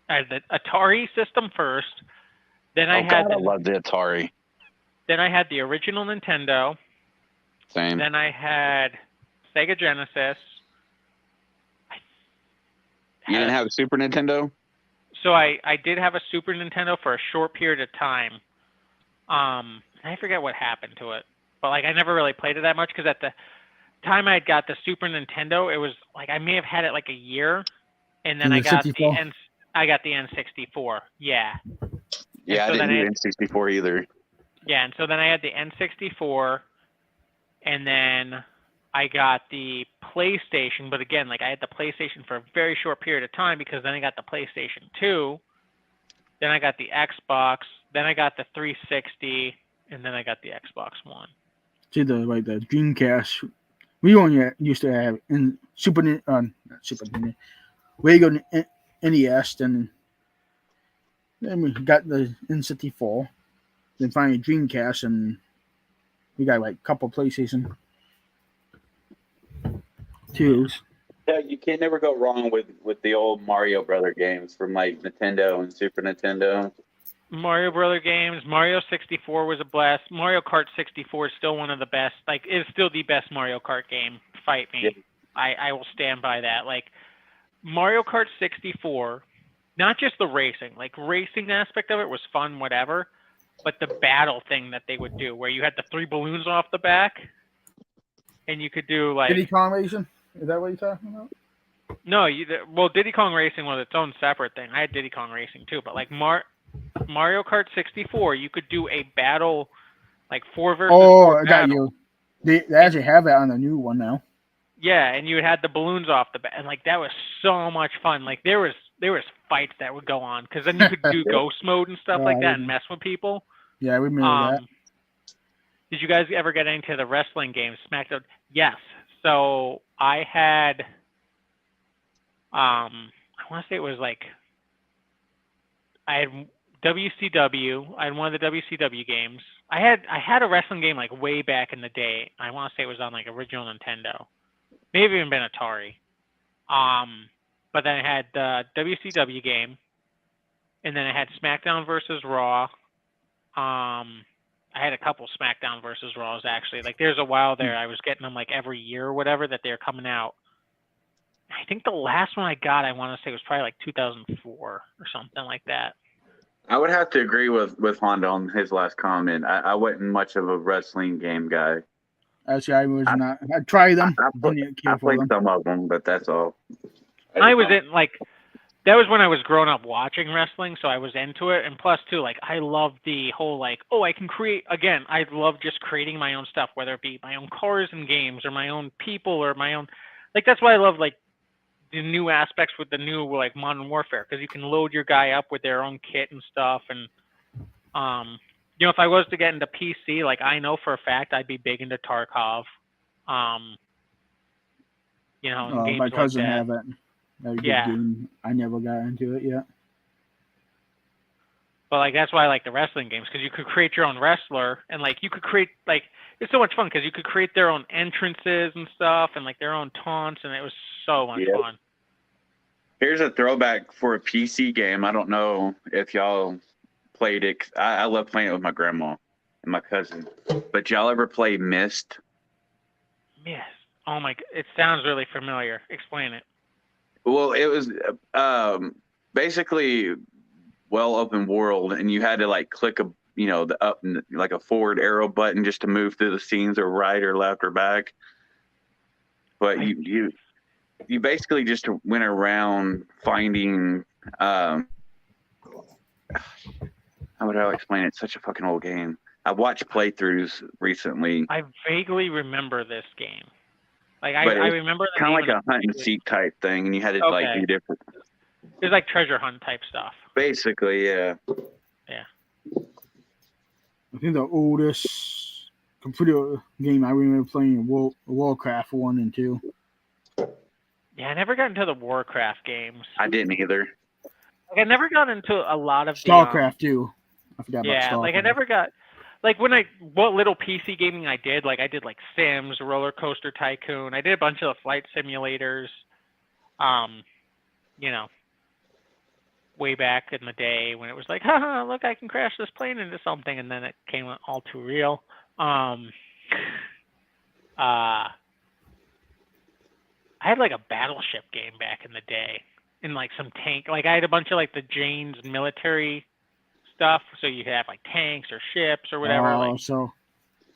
the Atari system first. Then I love the Atari. Then I had the original Nintendo. Same. Then I had Sega Genesis. You didn't have a Super Nintendo? So I did have a Super Nintendo for a short period of time. I forget what happened to it. But like I never really played it that much because at the time I got the Super Nintendo, it was like I may have had it like a year, and then I got the N64. Yeah. Yeah, I didn't do N64 either. Yeah, and so then I had the N64, and then I got the PlayStation. But again, like I had the PlayStation for a very short period of time because then I got the PlayStation 2, then I got the Xbox, then I got the 360, and then I got the Xbox One. See the Dreamcast. We only used to have in Super NES, then Then we got the N64. Then finally Dreamcast, and we got like a couple PlayStation 2s. Yeah, you can never go wrong with the old Mario Brother games from like Nintendo and Super Nintendo. Mario Brother games, Mario 64 was a blast. Mario Kart 64 is still one of the best. Like, it's still the best Mario Kart game. Fight me. Yeah. I will stand by that. Like, Mario Kart 64, not just the racing. Like, racing aspect of it was fun, whatever. But the battle thing that they would do, where you had the 3 balloons off the back, and you could do like Diddy Kong Racing? Is that what you're talking about? no, well, Diddy Kong Racing was its own separate thing. I had Diddy Kong Racing too, but like Mario Kart 64, you could do a battle, like 4 versus 4 I got battle. you. They actually have that on the new one now. Yeah, and you had the balloons off the back, and like that was so much fun. Like there was fights that would go on because then you could do ghost mode and stuff like that and mess with people. Yeah, I remember that. Did you guys ever get into the wrestling games, SmackDown? Yes. So I had, I want to say it was like, I had WCW. I had one of the WCW games. I had a wrestling game like way back in the day. I want to say it was on like original Nintendo, maybe even been Atari. But then I had the WCW game, and then I had SmackDown versus Raw. I had a couple SmackDown versus Raws actually. Like there's a while there I was getting them like every year or whatever that they're coming out. I think the last one I got, I want to say was probably like 2004 or something like that. I would have to agree with Honda on his last comment. I wasn't much of a wrestling game guy. Actually, I was not. I tried them. I Didn't care for played them. some of them, but that's all. I was in like, that was when I was growing up watching wrestling, so I was into it. And plus, too, like I love the whole like, oh, I can create again. I love just creating my own stuff, whether it be my own cars and games or my own people or my own. Like that's why I love like the new aspects with the new like Modern Warfare, because you can load your guy up with their own kit and stuff. And you know, if I was to get into PC, like I know for a fact I'd be big into Tarkov. You know, and games My cousin like that. have it. That good game. I never got into it yet. But like that's why I like the wrestling games, because you could create your own wrestler, and like you could create like it's so much fun because you could create their own entrances and stuff, and like their own taunts, and it was so much fun. Here's a throwback for a PC game. I don't know if y'all played it. I love playing it with my grandma and my cousin. But y'all ever play Myst? Myst. Oh my! It sounds really familiar. Explain it. Well, it was basically open world, and you had to like click the up like a forward arrow button just to move through the scenes, or right or left or back. But you basically just went around finding. How would I explain it? It's such a fucking old game. I watched playthroughs recently. I vaguely remember this game. Like I remember the kind of like a hunt and seek type thing, and you had to like do different. It was like treasure hunt type stuff. Basically, yeah. Yeah. I think the oldest computer game I remember playing Warcraft 1 and 2. Yeah, I never got into the Warcraft games. I didn't either. Like I never got into a lot of StarCraft too. I forgot about StarCraft. Yeah, like I never got. Like what little PC gaming I did, like I did like Sims, Roller Coaster Tycoon. I did a bunch of the flight simulators, you know, way back in the day when it was like, haha, look, I can crash this plane into something, and then it came all too real. I had like a battleship game back in the day, and like some tank. Like I had a bunch of like the Jane's military stuff, so you have like tanks or ships or whatever. Oh, so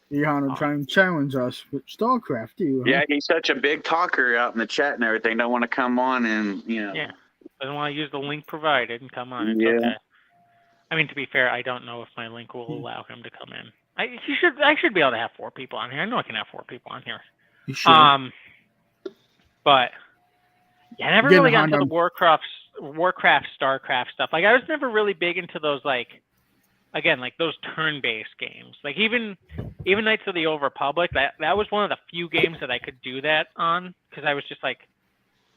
you're gonna try and challenge us with StarCraft too? Huh? Yeah, he's such a big talker out in the chat and everything. Don't want to come on and Yeah, doesn't want to use the link provided and come on. It's okay. I mean, to be fair, I don't know if my link will allow him to come in. I should be able to have 4 people on here. I know I can have 4 people on here. You should. But yeah, I never really got into the Warcraft, StarCraft stuff. Like I was never really big into those like those turn-based games. Like even Knights of the Old Republic, that was one of the few games that I could do that on, because I was just like,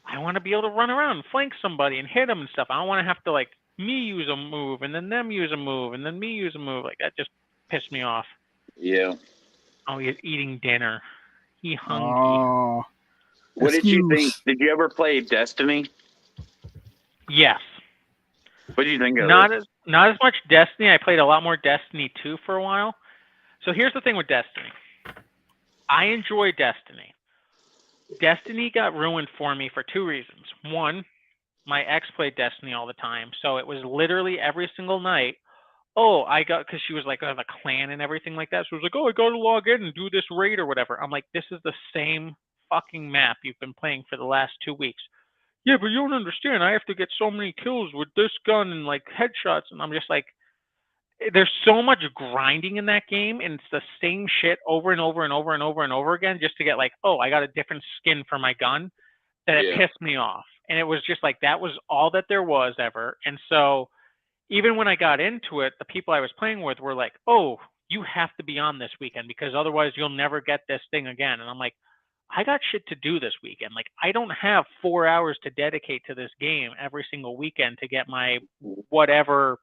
I want to be able to run around and flank somebody and hit them and stuff. I don't want to have to like me use a move, and then them use a move, and then me use a move. Like, that just pissed me off. Yeah. Oh, he's eating dinner. He hungry. Oh, What did you think? excuse. Did you ever play Destiny? Yes. What did you think of Not it? as much Destiny. I played a lot more Destiny 2 for a while. So here's the thing with Destiny. I enjoy Destiny. Destiny got ruined for me for two reasons. One, my ex played Destiny all the time, so it was literally every single night. Oh, because she was like, I have a clan and everything like that. So it was like, oh, I got to log in and do this raid or whatever. I'm like, this is the same fucking map you've been playing for the last 2 weeks. Yeah, but you don't understand. I have to get so many kills with this gun and like headshots. And I'm just like, there's so much grinding in that game, and it's the same shit over and over and over and over and over again just to get like, oh, I got a different skin for my gun, that it pissed me off. And it was just like, that was all that there was ever. And so even when I got into it, the people I was playing with were like, oh, you have to be on this weekend because otherwise you'll never get this thing again. And I'm like, I got shit to do this weekend. Like, I don't have 4 hours to dedicate to this game every single weekend to get my whatever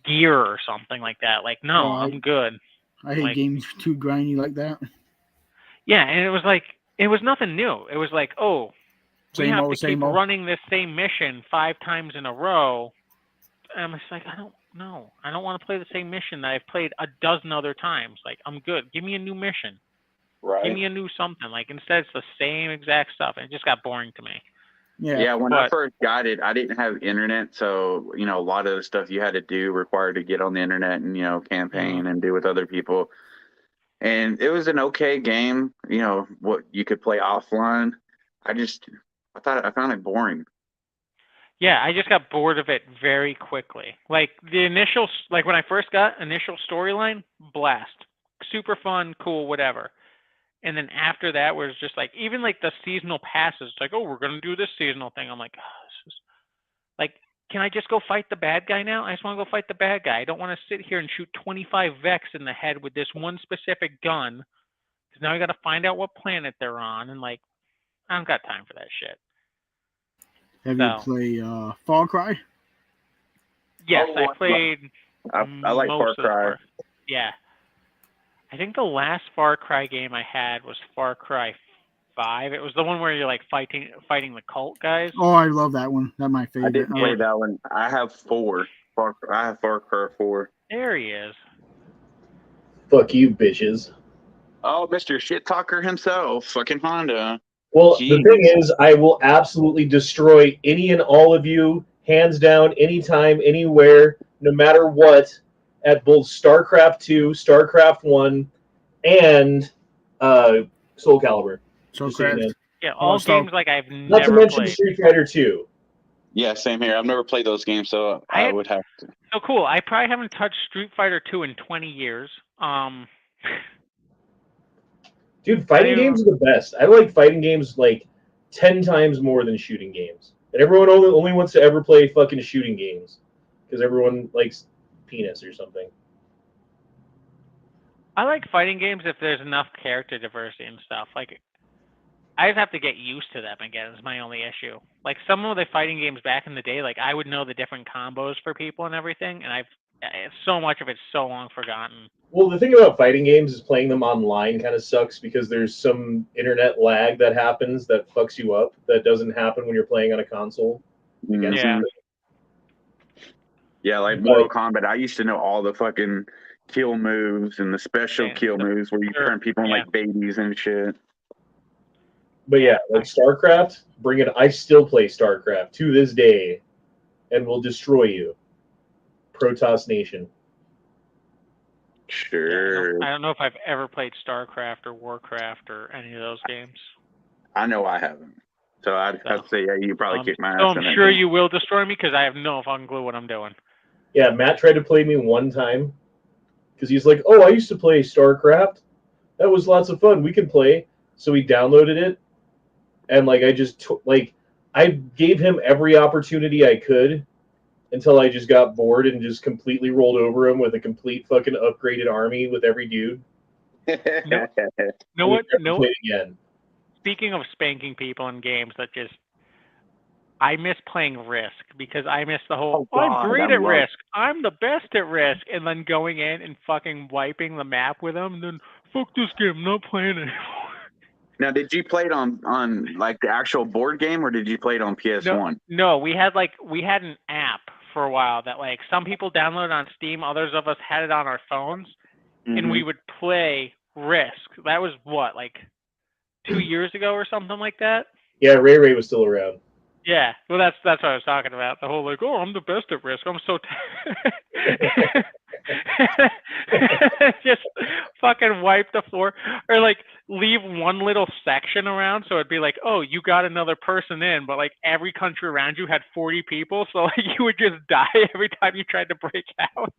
gear or something like that. Like, no, I'm good. I hate Like, games too grindy like that. Yeah, and it was like, it was nothing new. It was like, oh, we have to keep running this same mission 5 times in a row. And I'm just like, I don't know. I don't want to play the same mission that I've played a dozen other times. Like, I'm good. Give me a new mission. Right. Give me a new something. Like, instead it's the same exact stuff. And it just got boring to me. Yeah. When I first got it, I didn't have internet, so a lot of the stuff you had to do required to get on the internet and campaign and do with other people. And it was an okay game, what you could play offline. I found it boring. Yeah, I just got bored of it very quickly. Like when I first got initial storyline, blast, super fun, cool, whatever. And then after that was just like, even like the seasonal passes, it's like, oh, we're going to do this seasonal thing. I'm like, oh, this is like, can I just go fight the bad guy now? I just want to go fight the bad guy. I don't want to sit here and shoot 25 Vex in the head with this one specific gun. Because now I got to find out what planet they're on. And like, I don't got time for that shit. Have you played Far Cry? Yes, I played. I like Far Cry. Yeah. I think the last Far Cry game I had was Far Cry 5. It was the one where you're like fighting the cult guys. Oh, I love that one. That's my favorite. I didn't play that one. I have 4. I have Far Cry 4. There he is. Fuck you, bitches. Oh, Mr. Shit Talker himself, fucking Honda. Well, the thing is, I will absolutely destroy any and all of you, hands down, anytime, anywhere, no matter what, at both StarCraft 2, StarCraft 1, and Soul Calibur. StarCraft. Yeah, all games like I've never played. Not to mention Street Fighter 2. Yeah, same here. I've never played those games, so I would have to. So cool. I probably haven't touched Street Fighter 2 in 20 years. Dude, fighting games are the best. I like fighting games like 10 times more than shooting games. And everyone only wants to ever play fucking shooting games because everyone likes penis or something. I like fighting games if there's enough character diversity and stuff. Like, I just have to get used to them again is my only issue. Like, some of the fighting games back in the day, like, I would know the different combos for people and everything, and so much of it's so long forgotten. Well, the thing about fighting games is playing them online kind of sucks because there's some internet lag that happens that fucks you up that doesn't happen when you're playing on a console. Yeah. Yeah, like Mortal Kombat, I used to know all the fucking kill moves and the special kill moves where you turn people in like babies and shit. But yeah, like StarCraft, bring it. I still play StarCraft to this day and will destroy you. Protoss Nation. Sure. Yeah, I don't know if I've ever played StarCraft or Warcraft or any of those games. I know I haven't. So I'd say, yeah, you probably kick my ass. So I'm sure you will destroy me because I have no fucking clue what I'm doing. Yeah, Matt tried to play me one time because he's like, oh, I used to play StarCraft. That was lots of fun. We can play. So he downloaded it. And like, I gave him every opportunity I could until I just got bored and just completely rolled over him with a complete fucking upgraded army with every dude. Know what? Again. Speaking of spanking people in games that just I miss playing Risk because I miss the whole, Oh, I'm God, great I at love- Risk. I'm the best at Risk. And then going in and fucking wiping the map with them. And then, fuck this game. I'm not playing anymore. Now, did you play it on like the actual board game, or did you play it on PS1? No, we had an app for a while that like some people downloaded on Steam. Others of us had it on our phones. And we would play Risk. That was what, like 2 years ago or something like that? Yeah, Ray was still around. Yeah, well, that's what I was talking about. The whole like, oh, I'm the best at Risk. I'm so just fucking wipe the floor, or like leave one little section around, so it'd be like, oh, you got another person in, but like every country around you had 40 people, so like you would just die every time you tried to break out.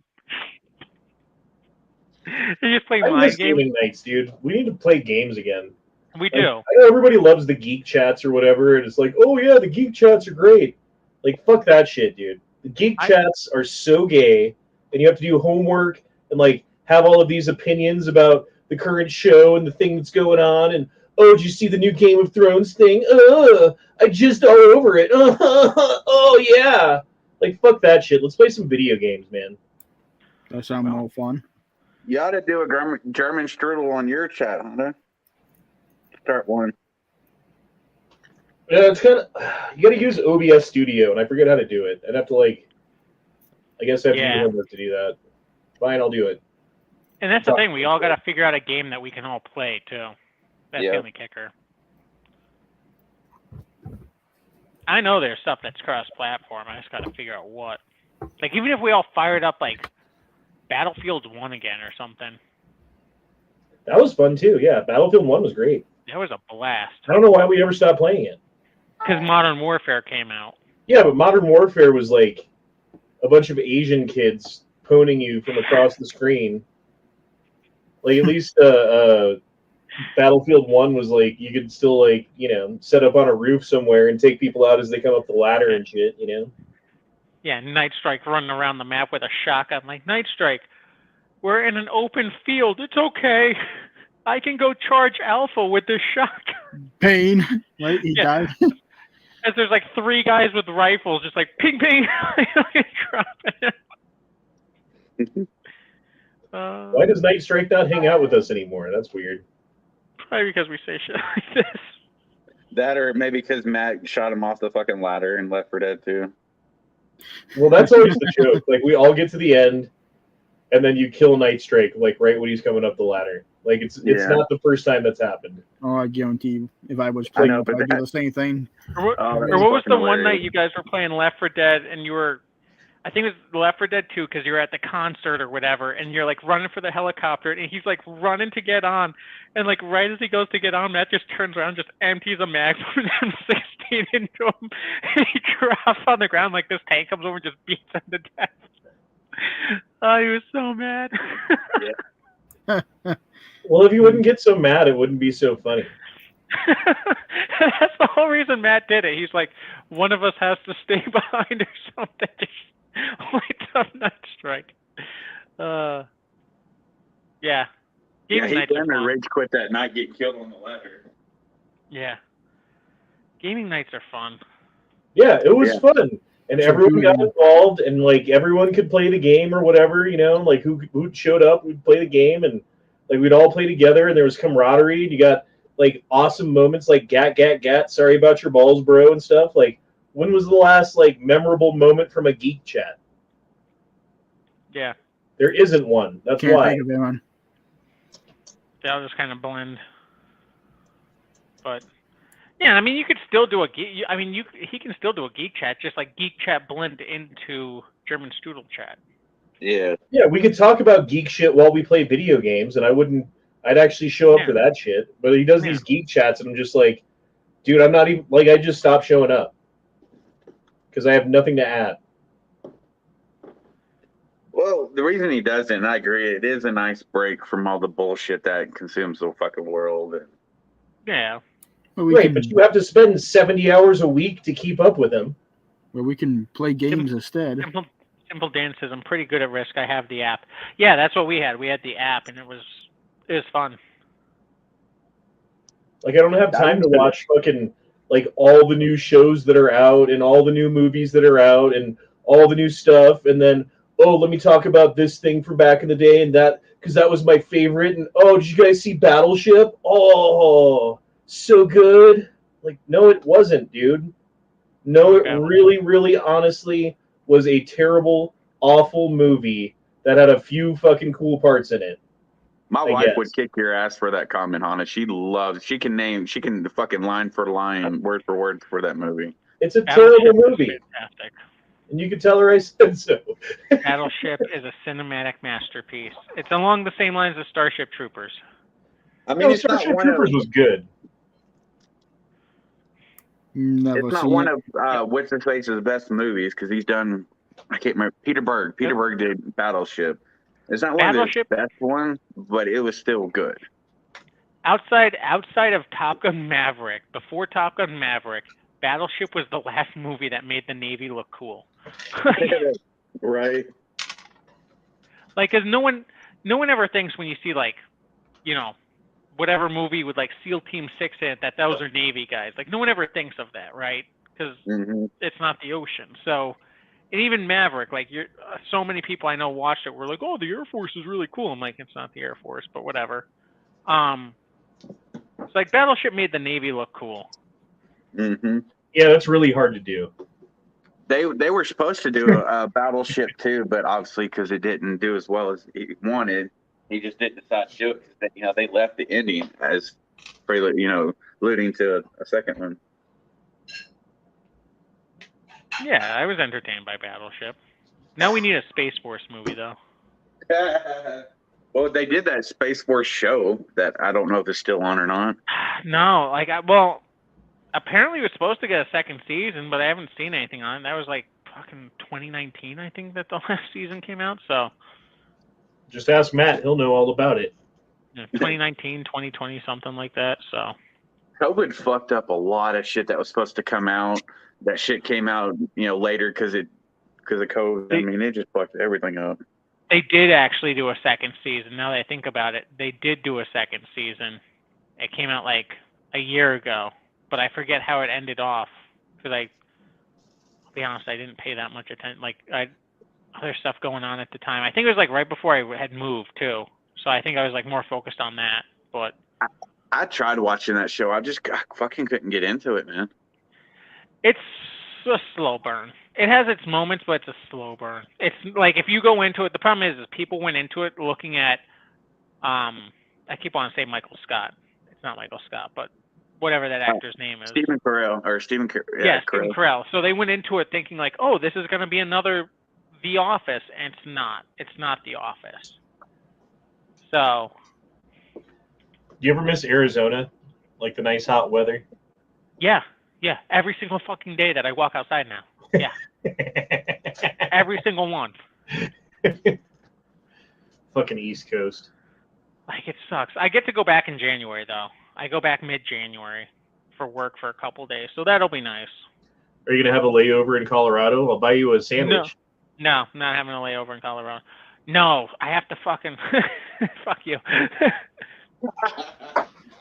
You just play I mind miss games. gaming nights, dude. We need to play games again. We Like, do. I know everybody loves the geek chats or whatever, and it's like, oh yeah, the geek chats are great. Like, fuck that shit, dude. The geek chats are so gay, and you have to do homework and like have all of these opinions about the current show and the thing that's going on. And oh, did you see the new Game of Thrones thing? I just all over it. Oh yeah. Like, fuck that shit. Let's play some video games, man. That sounds more fun. You ought to do a German strudel on your chat, huh? Start one. Yeah, it's kind of, you got to use OBS Studio, and I forget how to do it. I'd have to I guess I have to do homework to do that. Fine, I'll do it. And that's the thing. We all got to figure out a game that we can all play too. That's the only kicker. I know there's stuff that's cross-platform. I just got to figure out what. Like, even if we all fired up like Battlefield 1 again or something. That was fun too. Yeah, Battlefield 1 was great. That was a blast. I don't know why we ever stopped playing it. Because Modern Warfare came out. Yeah, but Modern Warfare was like a bunch of Asian kids poning you from across the screen. Like, at least Battlefield 1 was like, you could still set up on a roof somewhere and take people out as they come up the ladder and shit, Yeah, Night Strike running around the map with a shotgun. Like, Night Strike, we're in an open field. It's okay. I can go charge Alpha with this shotgun. Pain, right? He died. As there's like 3 guys with rifles, just like ping, ping. Why does Night Strike not hang out with us anymore? That's weird. Probably because we say shit like this. That, or maybe because Matt shot him off the fucking ladder in Left 4 Dead 2. Well, that's always the joke. Like, we all get to the end, and then you kill Night Strike, like, right when he's coming up the ladder. Like, it's not the first time that's happened. Oh, I guarantee you, if I was playing, I'd do the same thing. Or what was the one night you guys were playing Left 4 Dead, and you were, I think it was Left 4 Dead 2, because you were at the concert or whatever, and you're, like, running for the helicopter, and he's, like, running to get on, and, like, right as he goes to get on, Matt just turns around, just empties a mag from M16 into him, and he drops on the ground, like, this tank comes over and just beats him to death. Oh, he was so mad. Well, if you wouldn't get so mad, it wouldn't be so funny. That's the whole reason Matt did it. He's like, one of us has to stay behind or something. Just lights up Night Strike. Yeah. Yeah, Gaming he nights are done a fun. rage quit that night, getting killed on the ladder. Yeah. Gaming nights are fun. Yeah, it was fun. And everyone got involved, and, like, everyone could play the game or whatever, like, who showed up, we'd play the game, and, like, we'd all play together, and there was camaraderie, and you got, like, awesome moments like gat, sorry about your balls, bro, and stuff. Like, when was the last, like, memorable moment from a geek chat? Yeah. There isn't one. That's Can't why. think of anyone. They all just kind of blend. But yeah, I mean, you could still do he can still do a geek chat, just like geek chat blend into German Strudel chat. Yeah. Yeah, we could talk about geek shit while we play video games, and I'd actually show up for that shit. But he does these geek chats, and I'm just like, dude, I'm not even, like, I just stopped showing up. Because I have nothing to add. Well, the reason he does it, and I agree, it is a nice break from all the bullshit that consumes the fucking world. Yeah. Well, But you have to spend 70 hours a week to keep up with him. Well, we can play games instead. Simple Dan says, I'm pretty good at Risk. I have the app. Yeah, that's what we had. We had the app, and it was fun. Like, I don't have time to watch fucking like all the new shows that are out and all the new movies that are out and all the new stuff, and then oh, let me talk about this thing from back in the day and that because that was my favorite. And oh, did you guys see Battleship? Oh, so good. Like, no, it wasn't, dude. No, it Okay. really, really, honestly was a terrible, awful movie that had a few fucking cool parts in it. My I wife guess. would kick your ass for that comment, Hannah. She can fucking line for line, word for word for that movie. It's a Battleship terrible is movie, fantastic. and you can tell her I said so. Battleship is a cinematic masterpiece. It's along the same lines as Starship Troopers. I mean, No, it's not Starship one Troopers of was good. Never it's not seen one it. of what's his face's best movies because he's done. I can't remember. Peter Berg. Peter Berg did Battleship. It's not one Battleship- of his best ones, but it was still good. Outside of Top Gun Maverick, before Top Gun Maverick, Battleship was the last movie that made the Navy look cool. Right. Like, cause no one ever thinks when you see like, you know, whatever movie with like SEAL Team 6 in it that those are Navy guys. Like, no one ever thinks of that, right? Because Mm-hmm. it's not the ocean. So, and even Maverick, like so many people I know watched it were like, oh, the Air Force is really cool. I'm like, it's not the Air Force, but whatever. It's like Battleship made the Navy look cool. Mm-hmm. Yeah, that's really hard to do. They were supposed to do a Battleship too, but obviously because it didn't do as well as he wanted, he just didn't decide to do it. Because they left the ending as, alluding to a second one. Yeah, I was entertained by Battleship. Now we need a Space Force movie, though. Well, they did that Space Force show that I don't know if it's still on or not. No, like, well, apparently we're supposed to get a second season, but I haven't seen anything on it. That was like fucking 2019, I think, that the last season came out. So, Just ask Matt; he'll know all about it. 2019, 2020, something like that. So, COVID fucked up a lot of shit that was supposed to come out. That shit came out, later because of COVID. I mean, it just fucked everything up. they did actually do a second season. Now that I think about it, they did do a second season. It came out like a year ago, but I forget how it ended off because I'll be honest, I didn't pay that much attention. Like, other stuff going on at the time. I think it was like right before I had moved too, so I think I was like more focused on that. But I tried watching that show. I fucking couldn't get into it, man. it's a slow burn. It has its moments, but it's a slow burn. It's like if you go into it, the problem is people went into it looking at, I keep on saying Michael Scott. It's not Michael Scott, but whatever that actor's name is. Stephen Carell or Stephen. Yeah, Stephen Carell. So they went into it thinking like, oh, this is going to be another The Office, and it's not. It's not The Office. So. Do you ever miss Arizona? Like the nice hot weather? Yeah. Every single fucking day that I walk outside now. Yeah. Every single one. Fucking East Coast. Like, it sucks. I get to go back in January, though. I go back mid-January for work for a couple days, so that'll be nice. Are you going to have a layover in Colorado? I'll buy you a sandwich. No, not having a layover in Colorado. No, I have to fucking... Fuck you. I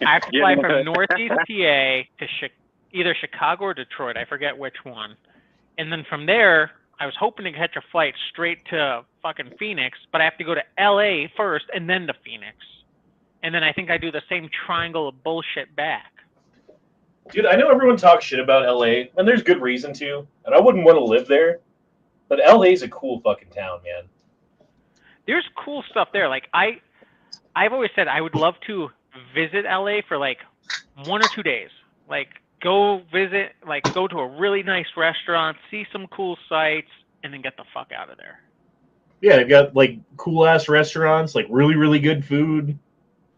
have to fly from Northeast PA to either Chicago or Detroit. I forget which one. And then from there, I was hoping to catch a flight straight to fucking Phoenix, but I have to go to LA first and then to Phoenix. And then I think I do the same triangle of bullshit back. Dude, I know everyone talks shit about LA, and there's good reason to, and I wouldn't want to live there, but LA's a cool fucking town, man. There's cool stuff there. Like, I've always said I would love to visit LA for like 1 or 2 days. Like, go visit, like, go to a really nice restaurant, see some cool sights, and then get the fuck out of there. Yeah, they've got like cool ass restaurants, like really, really good food.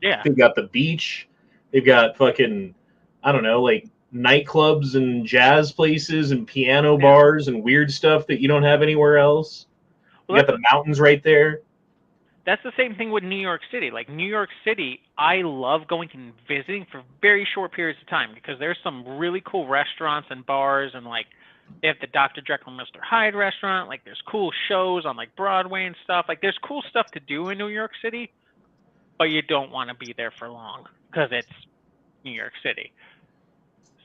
Yeah. They've got the beach. They've got fucking, I don't know, like nightclubs and jazz places and piano bars and weird stuff that you don't have anywhere else. Well, you got the mountains right there. That's the same thing with New York City. Like, New York City, I love going and visiting for very short periods of time because there's some really cool restaurants and bars, and like they have the Dr. Jekyll and Mr. Hyde restaurant. Like, there's cool shows on like Broadway and stuff. Like, there's cool stuff to do in New York City, but you don't want to be there for long because it's New York City.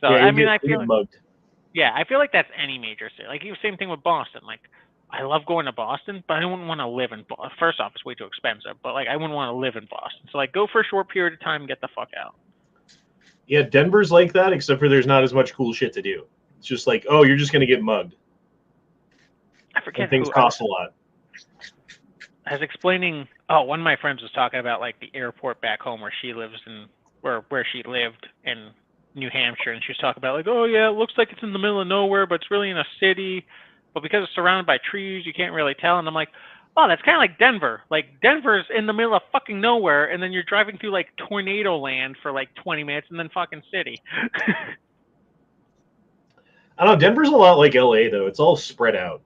So Yeah, I mean, I you feel get mugged. I feel like that's any major city. Like same thing with Boston. Like I love going to Boston, but I wouldn't want to live in Boston. First off, it's way too expensive. But like I wouldn't want to live in Boston. So like go for a short period of time and get the fuck out. Yeah, Denver's like that, except for there's not as much cool shit to do. It's just like, oh, you're just gonna get mugged, I and forget things who cost a lot. I was explaining. Oh, one of my friends was talking about like the airport back home where she lives in where she lived in New Hampshire, and she was talking about like, oh yeah, it looks like it's in the middle of nowhere, but it's really in a city. But because it's surrounded by trees, you can't really tell. And I'm like, oh, that's kind of like Denver. Like Denver's in the middle of fucking nowhere, and then you're driving through like tornado land for like 20 minutes, and then fucking city. I don't know. Denver's a lot like LA though. It's all spread out.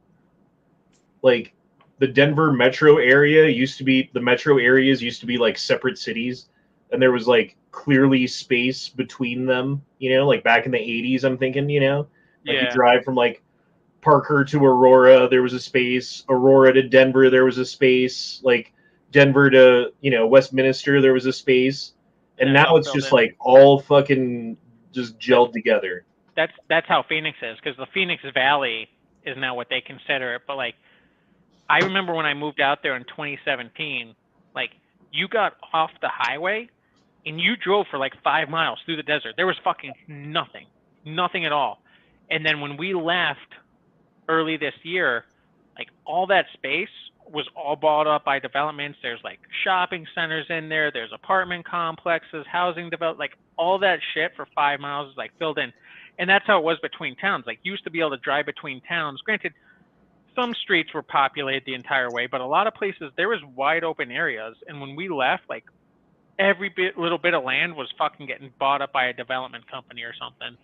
Like the Denver metro area the metro areas used to be like separate cities, and there was like clearly space between them. You know, like back in the 80s, I'm thinking. You know, like you Yeah. drive from like Parker to Aurora, there was a space. Aurora to Denver, there was a space. Like Denver to Westminster, there was a space. And Yeah, it's now all it's filled just in. like all fucking just gelled together. That's how Phoenix is, because the Phoenix Valley is now what they consider it. But like, I remember when I moved out there in 2017, like you got off the highway and you drove for like 5 miles through the desert. There was fucking nothing at all. And then when we left early this year, like all that space was all bought up by developments. There's like shopping centers in there. There's apartment complexes, housing like all that shit for 5 miles is like filled in. And that's how it was between towns. Like you used to be able to drive between towns. Granted, some streets were populated the entire way, but a lot of places there was wide open areas. And when we left, like every little bit of land was fucking getting bought up by a development company or something.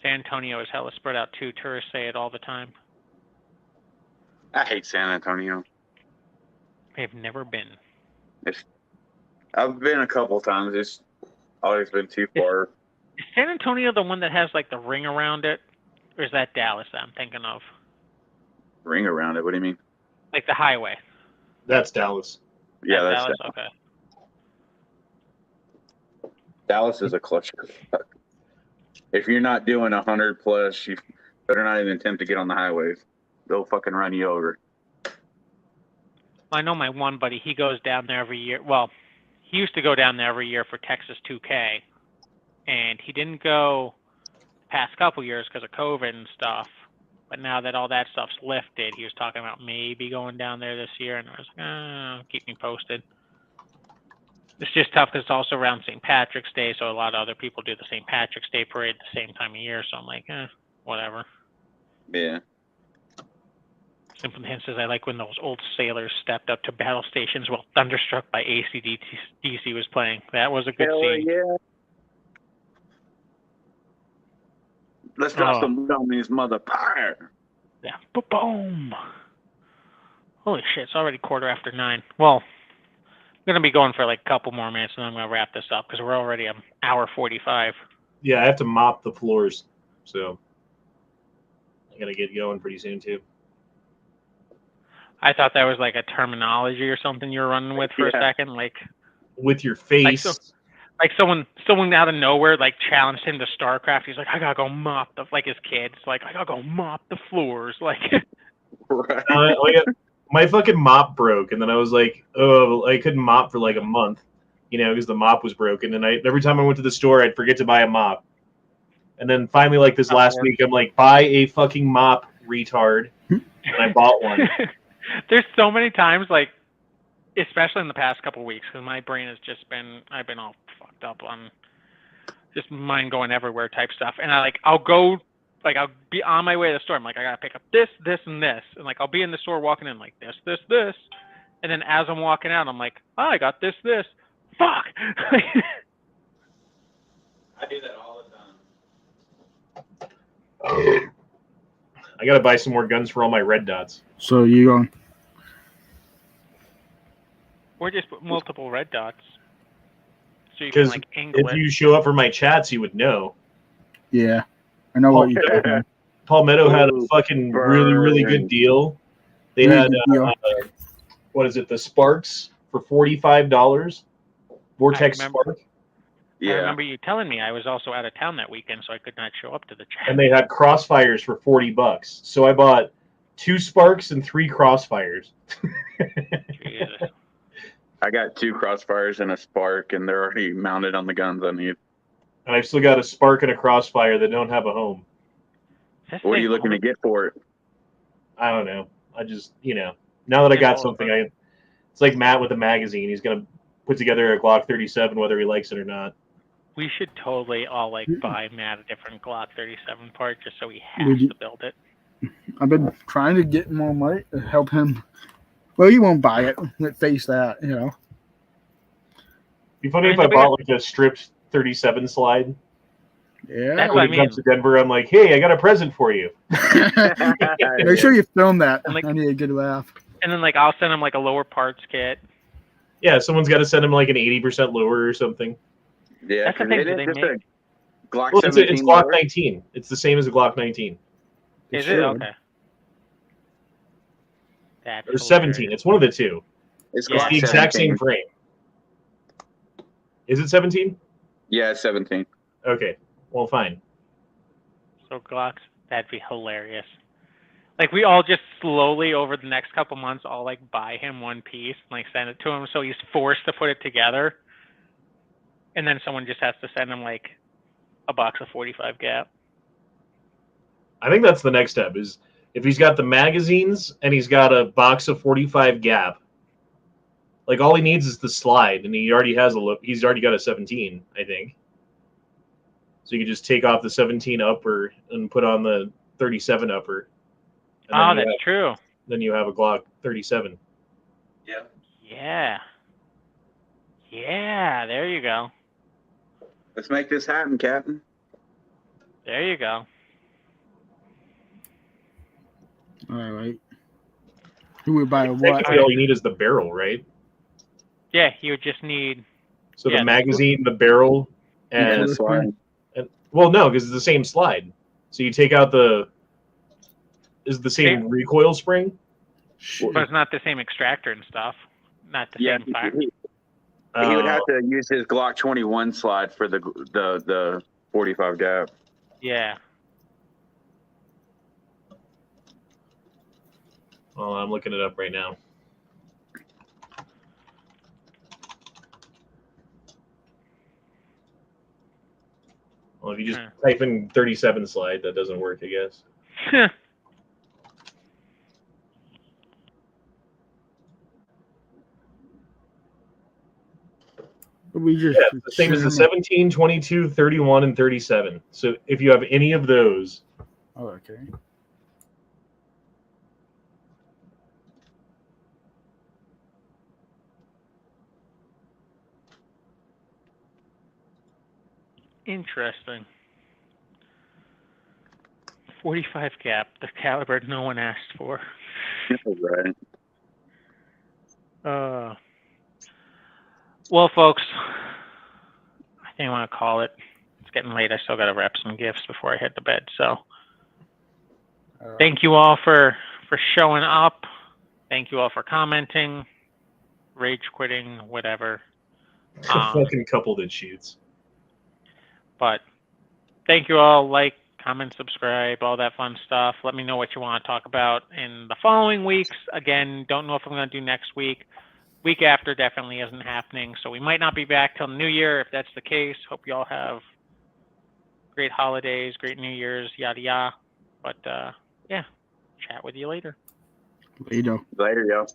San Antonio is hella spread out too. Tourists say it all the time. I hate San Antonio. I've never been. I've been a couple times. It's always been too far. Is San Antonio the one that has like the ring around it? Or is that Dallas that I'm thinking of? Ring around it. What do you mean? Like the highway. That's Dallas. Yeah, that's Dallas. Okay. Dallas is a cluster. If you're not doing 100 plus, you better not even attempt to get on the highways. They'll fucking run you over. I know my one buddy. He goes down there every year. Well, he used to go down there every year for Texas 2K, and he didn't go the past couple years because of COVID and stuff. But now that all that stuff's lifted, he was talking about maybe going down there this year, and I was like, keep me posted. It's just tough because it's also around St. Patrick's Day, so a lot of other people do the St. Patrick's Day parade the same time of year, so I'm like, whatever. Yeah. Simply says, I like when those old sailors stepped up to battle stations while Thunderstruck by AC/DC was playing. That was a good scene. Yeah. Let's drop some on these mother fire. Yeah. Boom. Holy shit, it's already 9:15. Well, I'm going to be going for like a couple more minutes, and then I'm going to wrap this up because we're already an hour 45. Yeah, I have to mop the floors, so I got to get going pretty soon too. I thought that was like a terminology or something you were running with for a second, like with your face. Like someone out of nowhere like challenged him to StarCraft. He's like, I gotta go mop like his kids. Like I gotta go mop the floors. Like, right. My fucking mop broke, and then I was like, oh, I couldn't mop for like a month, because the mop was broken. And every time I went to the store, I'd forget to buy a mop. And then finally, like this last week, I'm like, buy a fucking mop, retard. And I bought one. There's so many times, like, especially in the past couple of weeks, because my brain has just been, I've been all fucked up on just mind going everywhere type stuff. And I'll be on my way to the store. I'm like, I gotta pick up this, and this. And like, I'll be in the store walking in like this. And then as I'm walking out, I'm like, oh, I got this. Fuck. I do that all the time. I gotta buy some more guns for all my red dots. So you going? Or just put multiple red dots. So you can like angle if it. you show up for my chats, you would know. Yeah, I know what you're talking about. Palmetto had a fucking really, really good deal. They had, what is it, the Sparks for $45. Vortex remember. Spark, I Yeah. remember you telling me I was also out of town that weekend, so I could not show up to the chat. and they had Crossfires for $40. So I bought 2 Sparks and 3 Crossfires. Jesus. I got 2 Crossfires and a Spark, and they're already mounted on the guns I need. And I've still got a Spark and a Crossfire that don't have a home. This What are thing you looking to get for it? I don't know. I just, now that I got Just something, over. it's like Matt with a magazine. He's going to put together a Glock 37 whether he likes it or not. We should totally all buy Matt a different Glock 37 part just so he has Would you- to build it. I've been trying to get more money to help him. Well, he won't buy it. Let's face that, It'd be funny if I I mean, bought like a stripped 37 slide. Yeah. That's When what I he comes mean. to Denver, I'm like, hey, I got a present for you. Make sure you film that. And, I need a good laugh. And then I'll send him a lower parts kit. Yeah, someone's got to send him like an 80% lower or something. Yeah, That's the 'cause thing, it do is they just make- a Glock Well, it's 17. Glock lower. 19. It's the same as a Glock 19. Is should. it? Okay. That's Or 17. hilarious. It's one of the two. It's Yeah. It's Glock the exact 17. same frame. Is it 17? Yeah, it's 17. Okay. Well, fine. So Glocks, that'd be hilarious. We all just slowly over the next couple months all buy him one piece and send it to him so he's forced to put it together. And then someone just has to send him a box of 45 gap. I think that's the next step is if he's got the magazines and he's got a box of 45 gap, all he needs is the slide and he already has he's already got a 17, I think. So you could just take off the 17 upper and put on the 37 upper. Oh, that's true. Then you have a Glock 37. Yeah. Yeah. Yeah, there you go. Let's make this happen, Captain. There you go. All right. Who would buy what? Technically, all you need is the barrel, right? Yeah, you would just need So Yeah. the magazine, the barrel, And and the slide. well, no, because it's the same slide. So you take out the same recoil spring. but it's not the same extractor and stuff. Not the Yeah, same fire. he would have to use his Glock 21 slide for the 45 gap. Yeah. Oh, I'm looking it up right now. Well, if you just type in 37 slide, that doesn't work, I guess. We just Yeah, it's the same as the 17, 22, 31, and 37. So if you have any of those, Oh, okay. Interesting. 45 gap, the caliber no one asked for. Right. Well, folks, I think I want to call it. It's getting late. I still got to wrap some gifts before I head to bed. So thank you all for showing up. Thank you all for commenting, rage quitting, whatever. fucking couple that shoots. But thank you all. Like, comment, subscribe, all that fun stuff. Let me know what you want to talk about in the following weeks. Again, don't know if I'm going to do next week. Week after definitely isn't happening. So we might not be back till New Year. If that's the case, hope you all have great holidays, great New Year's, yada, yada. But, yeah, chat with you later. Later. Later, y'all.